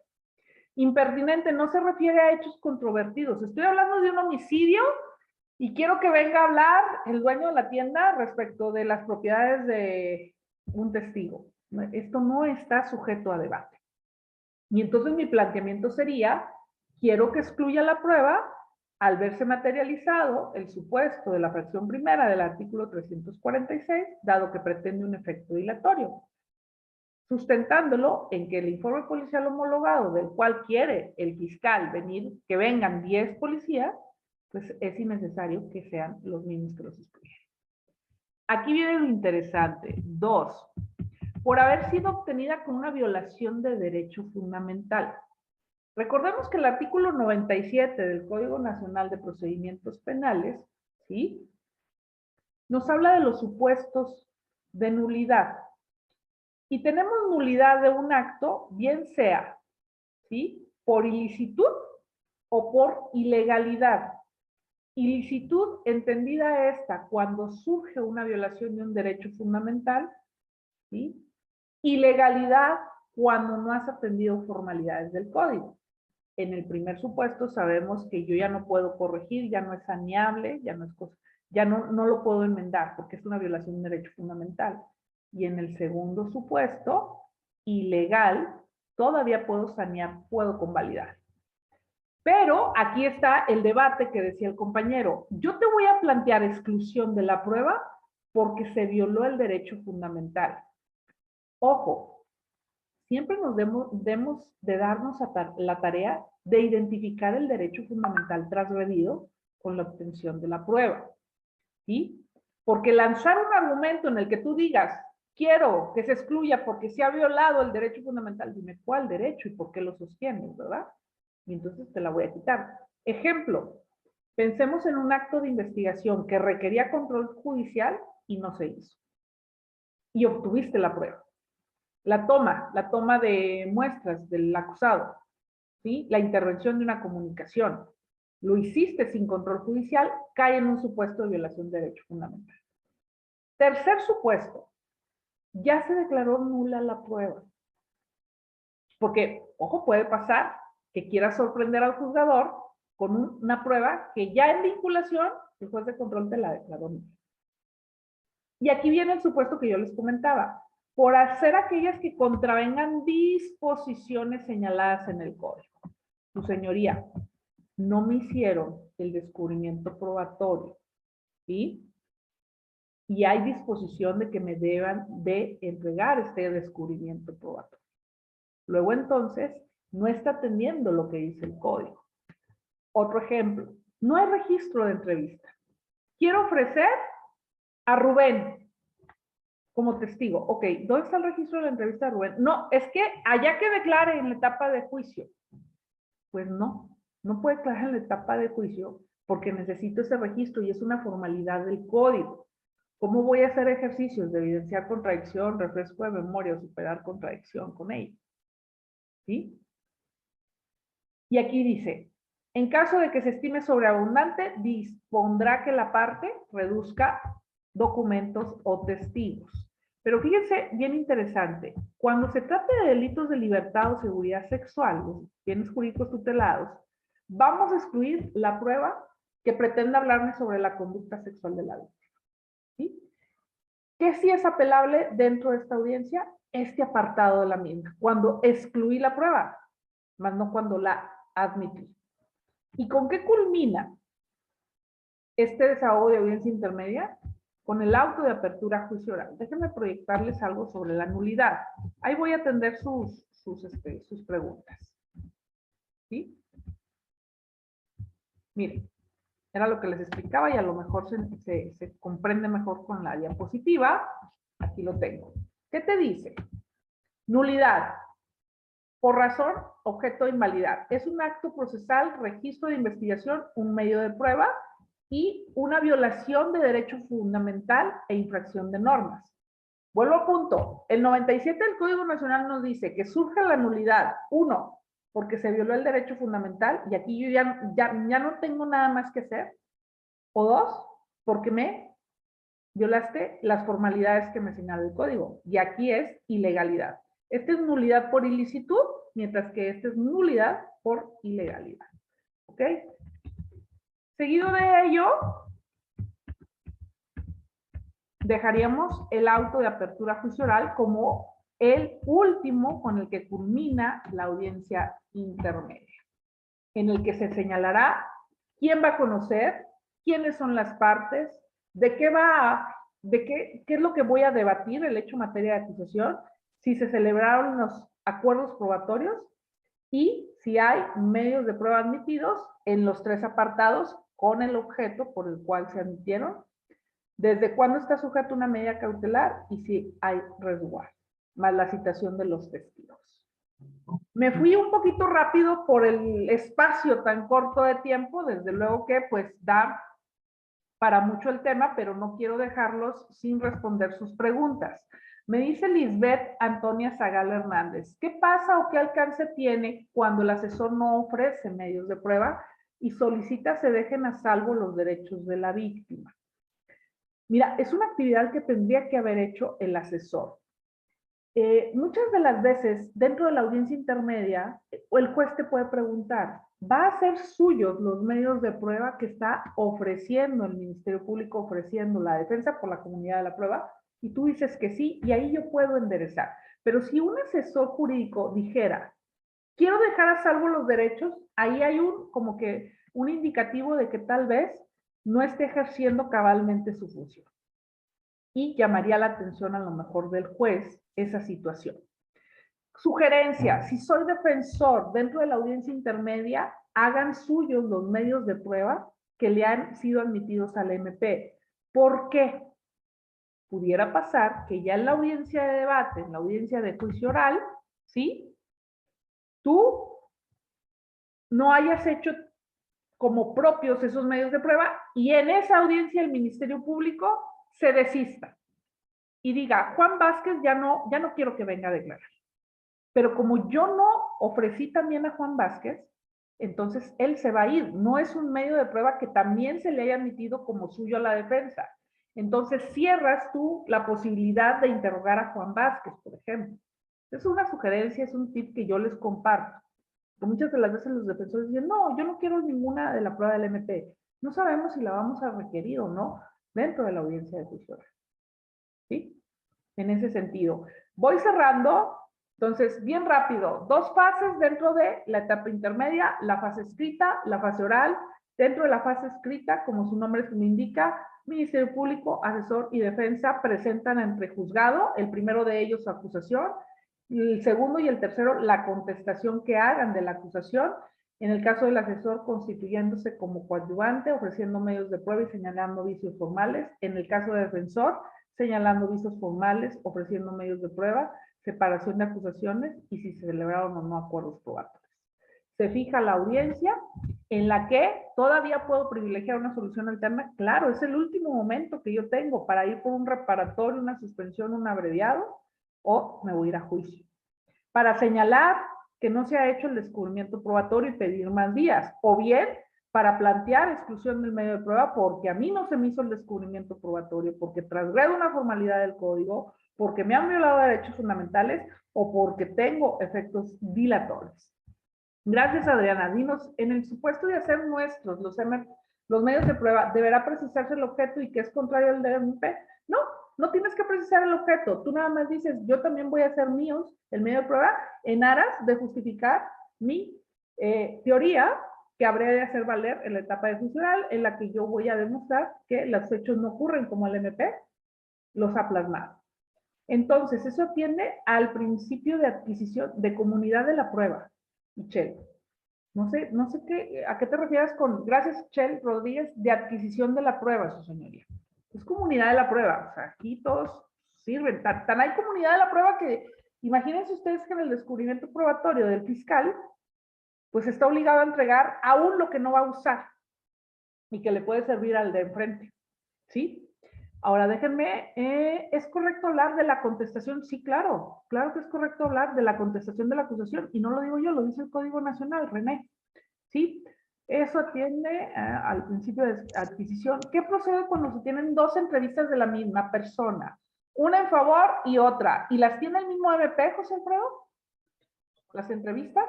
Impertinente no se refiere a hechos controvertidos. Estoy hablando de un homicidio y quiero que venga a hablar el dueño de la tienda respecto de las propiedades de un testigo. Esto no está sujeto a debate. Y entonces mi planteamiento sería, quiero que excluya la prueba al verse materializado el supuesto de la fracción primera del artículo 346, dado que pretende un efecto dilatorio, sustentándolo en que el informe policial homologado del cual quiere el fiscal que vengan 10 policías, pues es innecesario que sean los mismos que los excluyen. Aquí viene lo interesante. 2. Por haber sido obtenida con una violación de derecho fundamental. Recordemos que el artículo 97 del Código Nacional de Procedimientos Penales, ¿sí?, nos habla de los supuestos de nulidad. Y tenemos nulidad de un acto, bien sea, ¿sí?, por ilicitud o por ilegalidad. Ilicitud, entendida esta, cuando surge una violación de un derecho fundamental, ¿sí? Ilegalidad, cuando no has atendido formalidades del código. En el primer supuesto sabemos que yo ya no puedo corregir, ya no es saneable, ya no es cosa, ya no lo puedo enmendar porque es una violación de un derecho fundamental. Y en el segundo supuesto, ilegal, todavía puedo sanear, puedo convalidar. Pero aquí está el debate que decía el compañero. Yo te voy a plantear exclusión de la prueba porque se violó el derecho fundamental. Ojo, siempre nos debemos de darnos la tarea de identificar el derecho fundamental transgredido con la obtención de la prueba. ¿Sí? Porque lanzar un argumento en el que tú digas, quiero que se excluya porque se ha violado el derecho fundamental, dime cuál derecho y por qué lo sostienes, ¿verdad? Y entonces te la voy a quitar. Ejemplo, pensemos en un acto de investigación que requería control judicial y no se hizo. Y obtuviste la prueba. La toma de muestras del acusado, ¿sí? La intervención de una comunicación. Lo hiciste sin control judicial, cae en un supuesto de violación de derecho fundamental. Tercer supuesto, ya se declaró nula la prueba. Porque, ojo, puede pasar que quiera sorprender al juzgador con una prueba que ya en vinculación el juez de control te la declaró nula. Y aquí viene el supuesto que yo les comentaba. Por hacer aquellas que contravengan disposiciones señaladas en el código. Su señoría, no me hicieron el descubrimiento probatorio, ¿sí? Y hay disposición de que me deban de entregar este descubrimiento probatorio. Luego entonces, no está atendiendo lo que dice el código. Otro ejemplo, no hay registro de entrevista. Quiero ofrecer a Rubén como testigo. Ok, ¿dónde está el registro de la entrevista de Rubén? No, es que allá que declare en la etapa de juicio. Pues no puede declarar en la etapa de juicio porque necesito ese registro y es una formalidad del código. ¿Cómo voy a hacer ejercicios de evidenciar contradicción, refresco de memoria o superar contradicción con ella? ¿Sí? Y aquí dice, en caso de que se estime sobreabundante, dispondrá que la parte reduzca documentos o testigos. Pero fíjense, bien interesante, cuando se trata de delitos de libertad o seguridad sexual, los bienes jurídicos tutelados, vamos a excluir la prueba que pretenda hablarme sobre la conducta sexual de la víctima. ¿Sí? ¿Qué sí es apelable dentro de esta audiencia? Este apartado de la misma, cuando excluí la prueba, más no cuando la admití. ¿Y con qué culmina este desahogo de audiencia intermedia? Con el auto de apertura a juicio oral. Déjenme proyectarles algo sobre la nulidad. Ahí voy a atender sus preguntas. ¿Sí? Miren, era lo que les explicaba y a lo mejor se comprende mejor con la diapositiva. Aquí lo tengo. ¿Qué te dice? Nulidad. Por razón, objeto de invalidar. Es un acto procesal, registro de investigación, un medio de prueba y una violación de derecho fundamental e infracción de normas. Vuelvo a punto. El 97 del Código Nacional nos dice que surge la nulidad, 1, porque se violó el derecho fundamental y aquí yo ya no tengo nada más que hacer, o 2, porque me violaste las formalidades que me señala el código y aquí es ilegalidad. Esta es nulidad por ilicitud, mientras que esta es nulidad por ilegalidad. ¿Ok? Seguido de ello, dejaríamos el auto de apertura a juicio oral como el último con el que culmina la audiencia intermedia, en el que se señalará quién va a conocer, quiénes son las partes, de qué es lo que voy a debatir, el hecho materia de acusación, si se celebraron los acuerdos probatorios y si hay medios de prueba admitidos en los 3 apartados con el objeto por el cual se admitieron, desde cuándo está sujeto a una medida cautelar y si hay resguardo, más la citación de los testigos. Me fui un poquito rápido por el espacio tan corto de tiempo, desde luego que pues da para mucho el tema, pero no quiero dejarlos sin responder sus preguntas. Me dice Lisbeth Antonia Zagal Hernández, ¿qué pasa o qué alcance tiene cuando el asesor no ofrece medios de prueba y solicita se dejen a salvo los derechos de la víctima? Mira, es una actividad que tendría que haber hecho el asesor. Muchas de las veces, dentro de la audiencia intermedia, el juez te puede preguntar, ¿va a ser suyos los medios de prueba que está ofreciendo el Ministerio Público, ofreciendo la defensa por la comunidad de la prueba? Y tú dices que sí, y ahí yo puedo enderezar. Pero si un asesor jurídico dijera, quiero dejar a salvo los derechos, ahí hay como que un indicativo de que tal vez no esté ejerciendo cabalmente su función. y llamaría la atención a lo mejor del juez esa situación. Sugerencia, si soy defensor dentro de la audiencia intermedia, hagan suyos los medios de prueba que le han sido admitidos al MP. ¿Por qué? Pudiera pasar que ya en la audiencia de debate, en la audiencia de juicio oral, ¿sí? Tú no hayas hecho como propios esos medios de prueba y en esa audiencia el Ministerio Público se desista y diga, Juan Vázquez ya no quiero que venga a declarar. Pero como yo no ofrecí también a Juan Vázquez, entonces él se va a ir. No es un medio de prueba que también se le haya admitido como suyo a la defensa. Entonces cierras tú la posibilidad de interrogar a Juan Vázquez, por ejemplo. Es una sugerencia, es un tip que yo les comparto. Muchas de las veces los defensores dicen, no, yo no quiero ninguna de la prueba del MP. No sabemos si la vamos a requerir o no dentro de la audiencia de juicio oral. ¿Sí? En ese sentido. Voy cerrando. Entonces, bien rápido. 2 fases dentro de la etapa intermedia, la fase escrita, la fase oral. Dentro de la fase escrita, como su nombre se me indica, Ministerio Público, asesor y defensa presentan ante juzgado, el primero de ellos su acusación, el segundo y el tercero la contestación que hagan de la acusación, en el caso del asesor constituyéndose como coadyuvante, ofreciendo medios de prueba y señalando vicios formales, en el caso del defensor, señalando vicios formales, ofreciendo medios de prueba, separación de acusaciones y si se celebraron o no acuerdos probatorios. Se fija la audiencia en la que todavía puedo privilegiar una solución alterna. Claro, es el último momento que yo tengo para ir por un reparatorio, una suspensión, un abreviado, o me voy a ir a juicio. Para señalar que no se ha hecho el descubrimiento probatorio y pedir más días, o bien para plantear exclusión del medio de prueba porque a mí no se me hizo el descubrimiento probatorio, porque transgredo una formalidad del código, porque me han violado derechos fundamentales o porque tengo efectos dilatorios. Gracias, Adriana. Dinos, en el supuesto de hacer nuestros los medios de prueba, ¿deberá precisarse el objeto y que es contrario al DMP? No, no tienes que precisar el objeto. Tú nada más dices, yo también voy a hacer míos el medio de prueba en aras de justificar mi teoría que habría de hacer valer en la etapa de juicio oral, en la que yo voy a demostrar que los hechos no ocurren como el MP los ha plasmado. Entonces, eso atiende al principio de adquisición de comunidad de la prueba. Michelle, no sé a qué te refieres con, gracias Michelle Rodríguez, de adquisición de la prueba, su señoría. Es comunidad de la prueba, o sea, aquí todos sirven. Tan hay comunidad de la prueba que, imagínense ustedes que en el descubrimiento probatorio del fiscal, pues está obligado a entregar aún lo que no va a usar y que le puede servir al de enfrente, ¿sí? Ahora déjenme, ¿es correcto hablar de la contestación? Sí, claro, claro que es correcto hablar de la contestación de la acusación, y no lo digo yo, lo dice el Código Nacional, René, ¿sí? Eso atiende al principio de adquisición. ¿Qué procede cuando se tienen 2 entrevistas de la misma persona? Una en favor y otra, ¿y las tiene el mismo MP, José Alfredo? ¿Las entrevistas?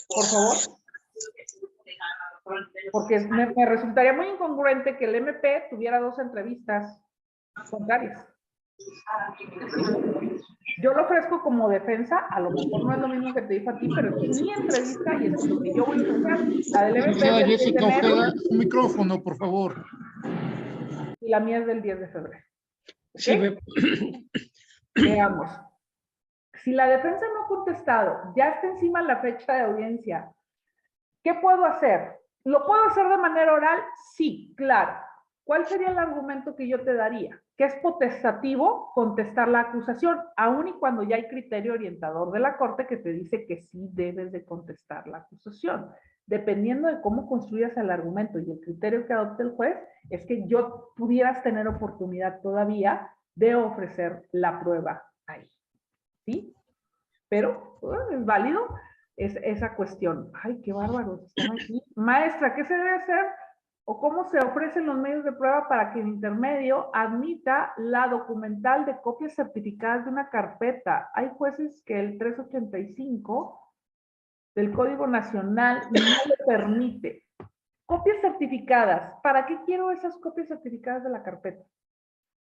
Por favor. Porque me resultaría muy incongruente que el MP tuviera 2 entrevistas contrarias. Yo lo ofrezco como defensa, a lo mejor no es lo mismo que te dijo a ti, pero es mi entrevista y es lo que yo voy a usar. La del MP es del 10 de enero. Un micrófono, por favor. Y la mía es del 10 de febrero. ¿Okay? Sí, veamos. Si la defensa no ha contestado, ya está encima la fecha de audiencia, ¿qué puedo hacer? ¿Lo puedo hacer de manera oral? Sí, claro. ¿Cuál sería el argumento que yo te daría? Que es potestativo contestar la acusación, aun y cuando ya hay criterio orientador de la Corte que te dice que sí debes de contestar la acusación. Dependiendo de cómo construyas el argumento y el criterio que adopte el juez, es que yo pudieras tener oportunidad todavía de ofrecer la prueba ahí. ¿Sí? Pero es válido esa cuestión. Ay, qué bárbaros están aquí. Maestra, ¿qué se debe hacer o cómo se ofrecen los medios de prueba para que el intermedio admita la documental de copias certificadas de una carpeta? Hay jueces que el 385 del Código Nacional no le permite. Copias certificadas. ¿Para qué quiero esas copias certificadas de la carpeta?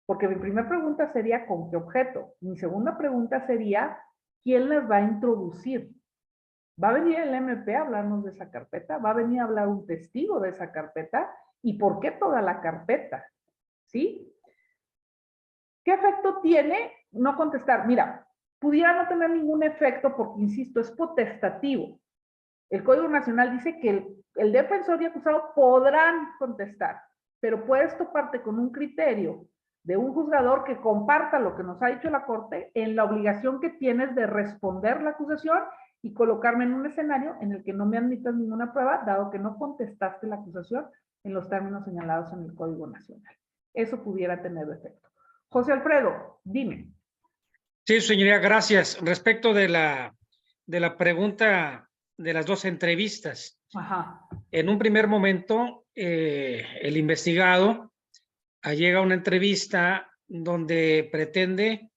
Porque mi primera pregunta sería ¿con qué objeto? Mi segunda pregunta sería ¿quién las va a introducir? ¿Va a venir el MP a hablarnos de esa carpeta? ¿Va a venir a hablar un testigo de esa carpeta? ¿Y por qué toda la carpeta? ¿sí? ¿Qué efecto tiene no contestar? Mira, pudiera no tener ningún efecto porque, insisto, es potestativo. El Código Nacional dice que el defensor y acusado podrán contestar, pero puedes toparte con un criterio de un juzgador que comparta lo que nos ha dicho la Corte en la obligación que tienes de responder la acusación y colocarme en un escenario en el que no me admitas ninguna prueba, dado que no contestaste la acusación en los términos señalados en el Código Nacional. Eso pudiera tener efecto. José Alfredo, dime. Sí, señoría, gracias. Respecto de la pregunta de las dos entrevistas. Ajá. En un primer momento, el investigado llega a una entrevista donde pretende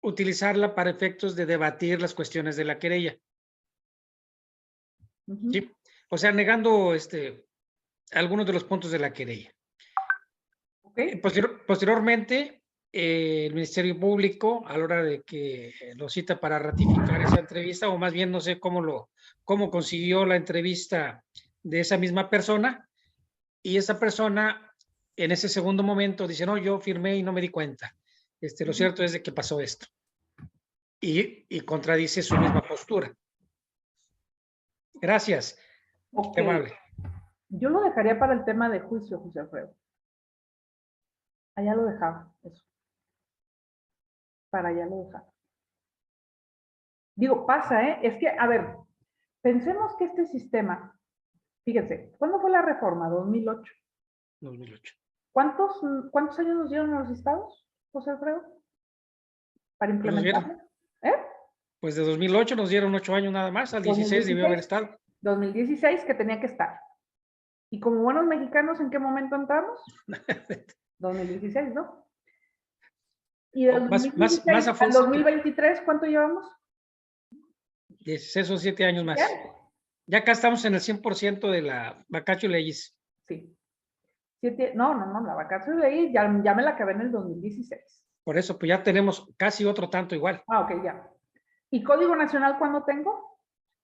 utilizarla para efectos de debatir las cuestiones de la querella. ¿Sí? O sea, negando algunos de los puntos de la querella. Okay. Posteriormente, el Ministerio Público, a la hora de que lo cita para ratificar esa entrevista, o más bien no sé cómo consiguió la entrevista de esa misma persona, y esa persona en ese segundo momento dice, no, yo firmé y no me di cuenta. Lo cierto es de que pasó esto. Y contradice su misma postura. Gracias. Okay. Qué amable. Yo lo dejaría para el tema de juicio, José Alfredo. Allá lo dejaba, eso. Para allá lo dejaba. Digo, pasa, ¿eh? Es que, a ver, pensemos que este sistema, fíjense, ¿cuándo fue la reforma? 2008. 2008. ¿Cuántos años nos dieron a los estados, José Alfredo? Para implementarlo. Pues de 2008 nos dieron 8 años nada más, al 16 debió haber estado. 2016 que tenía que estar. Y como buenos mexicanos, ¿en qué momento entramos? 2016, ¿no? Y del 2016 al 2023, ¿cuánto llevamos? 16 o 7 años más. Ya acá estamos en el 100% de la vacatio legis. Sí. No, la vacatio legis ya me la acabé en el 2016. Por eso, pues ya tenemos casi otro tanto igual. Ah, ok, ya. ¿Y Código Nacional cuándo tengo?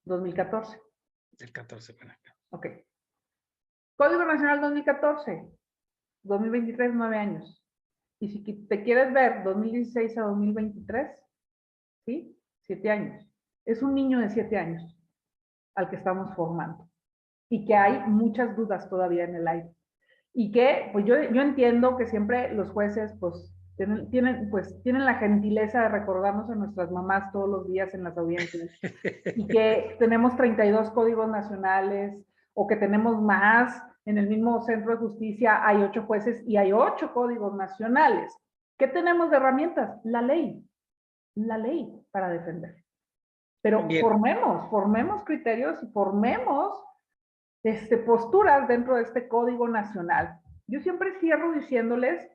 2014. Del 14 para acá. Ok. Código Nacional 2014. 2023, 9 años. Y si te quieres ver 2016 a 2023, ¿sí? 7 años. Es un niño de 7 años al que estamos formando. Y que hay muchas dudas todavía en el aire. Y que, pues yo entiendo que siempre los jueces, pues, tienen la gentileza de recordarnos a nuestras mamás todos los días en las audiencias. Y que tenemos 32 códigos nacionales, o que tenemos más. En el mismo centro de justicia hay 8 jueces y hay 8 códigos nacionales. ¿Qué tenemos de herramientas? La ley para defender. Pero formemos criterios y formemos posturas dentro de este código nacional. Yo siempre cierro diciéndoles,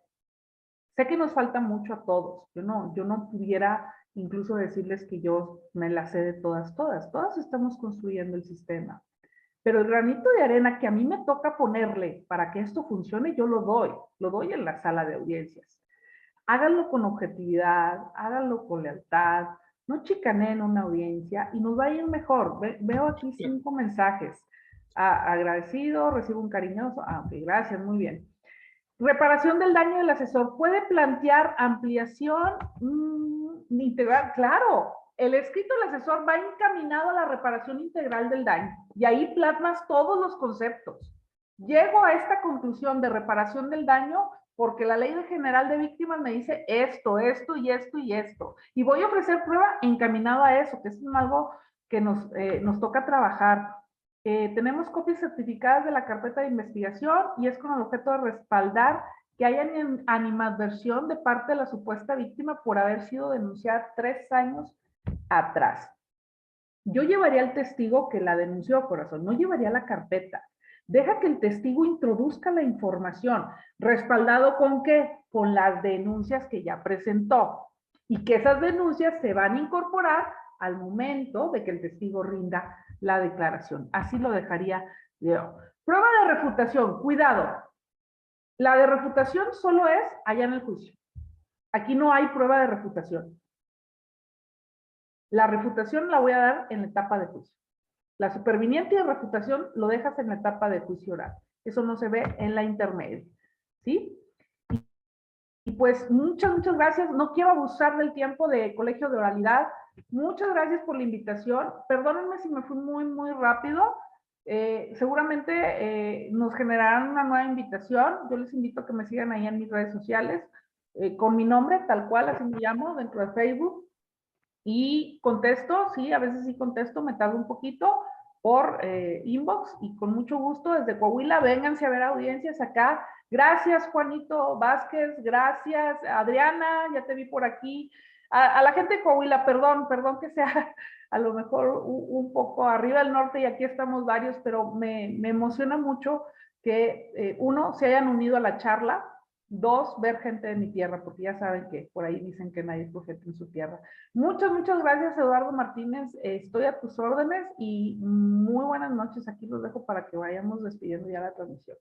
sé que nos falta mucho a todos. Yo no pudiera incluso decirles que yo me la sé de todas estamos construyendo el sistema. Pero el granito de arena que a mí me toca ponerle para que esto funcione, yo lo doy en la sala de audiencias. Háganlo con objetividad, háganlo con lealtad, no chicaneen una audiencia y nos va a ir mejor. Veo aquí 5 mensajes. Agradecido, recibo un cariñoso. Ok, gracias, muy bien. Reparación del daño del asesor. ¿Puede plantear ampliación integral? Claro. El escrito del asesor va encaminado a la reparación integral del daño y ahí plasmas todos los conceptos. Llego a esta conclusión de reparación del daño porque la Ley General de Víctimas me dice esto y esto y esto. Y voy a ofrecer prueba encaminado a eso, que es algo que nos toca trabajar. Tenemos copias certificadas de la carpeta de investigación y es con el objeto de respaldar que haya animadversión de parte de la supuesta víctima por haber sido denunciada 3 años atrás. Yo llevaría al testigo que la denunció, corazón, no llevaría la carpeta. Deja que el testigo introduzca la información, respaldado ¿con qué? Con las denuncias que ya presentó y que esas denuncias se van a incorporar al momento de que el testigo rinda la declaración. Así lo dejaría yo. Prueba de refutación, cuidado. La de refutación solo es allá en el juicio. Aquí no hay prueba de refutación. La refutación la voy a dar en la etapa de juicio. La superviniente y refutación lo dejas en la etapa de juicio oral. eso no se ve en la intermedia, ¿sí? Y pues muchas gracias. No quiero abusar del tiempo de Colegio de Oralidad. Muchas gracias por la invitación. Perdónenme si me fui muy rápido. Seguramente nos generarán una nueva invitación. Yo les invito a que me sigan ahí en mis redes sociales con mi nombre, tal cual, así me llamo, dentro de Facebook. Y contesto, sí, a veces sí contesto, me tardo un poquito por inbox y con mucho gusto desde Coahuila, vénganse a ver audiencias acá. Gracias, Juanito Vázquez, gracias, Adriana, ya te vi por aquí. A la gente de Coahuila, perdón que sea a lo mejor un poco arriba del norte y aquí estamos varios, pero me emociona mucho que uno, se hayan unido a la charla, dos, ver gente de mi tierra, porque ya saben que por ahí dicen que nadie es profeta en su tierra. Muchas gracias, Eduardo Martínez. Estoy a tus órdenes y muy buenas noches. Aquí los dejo para que vayamos despidiendo ya la transmisión.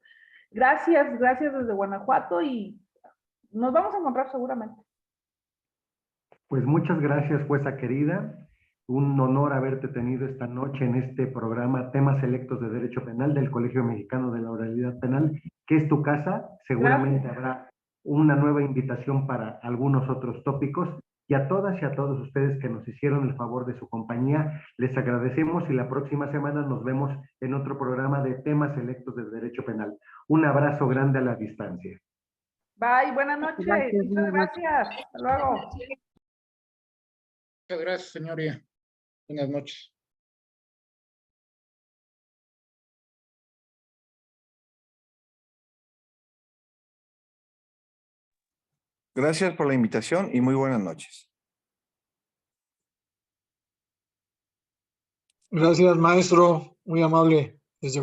Gracias desde Guanajuato y nos vamos a encontrar seguramente. Pues muchas gracias, jueza querida. Un honor haberte tenido esta noche en este programa Temas Selectos de Derecho Penal del Colegio Mexicano de la Oralidad Penal, que es tu casa. Seguramente habrá una nueva invitación para algunos otros tópicos. Y a todas y a todos ustedes que nos hicieron el favor de su compañía, les agradecemos y la próxima semana nos vemos en otro programa de Temas Selectos de Derecho Penal. Un abrazo grande a la distancia. Bye, buenas noches. Muchas gracias. Hasta luego. Muchas gracias, señoría. Buenas noches. Gracias por la invitación y muy buenas noches. Gracias, maestro. Muy amable. Desde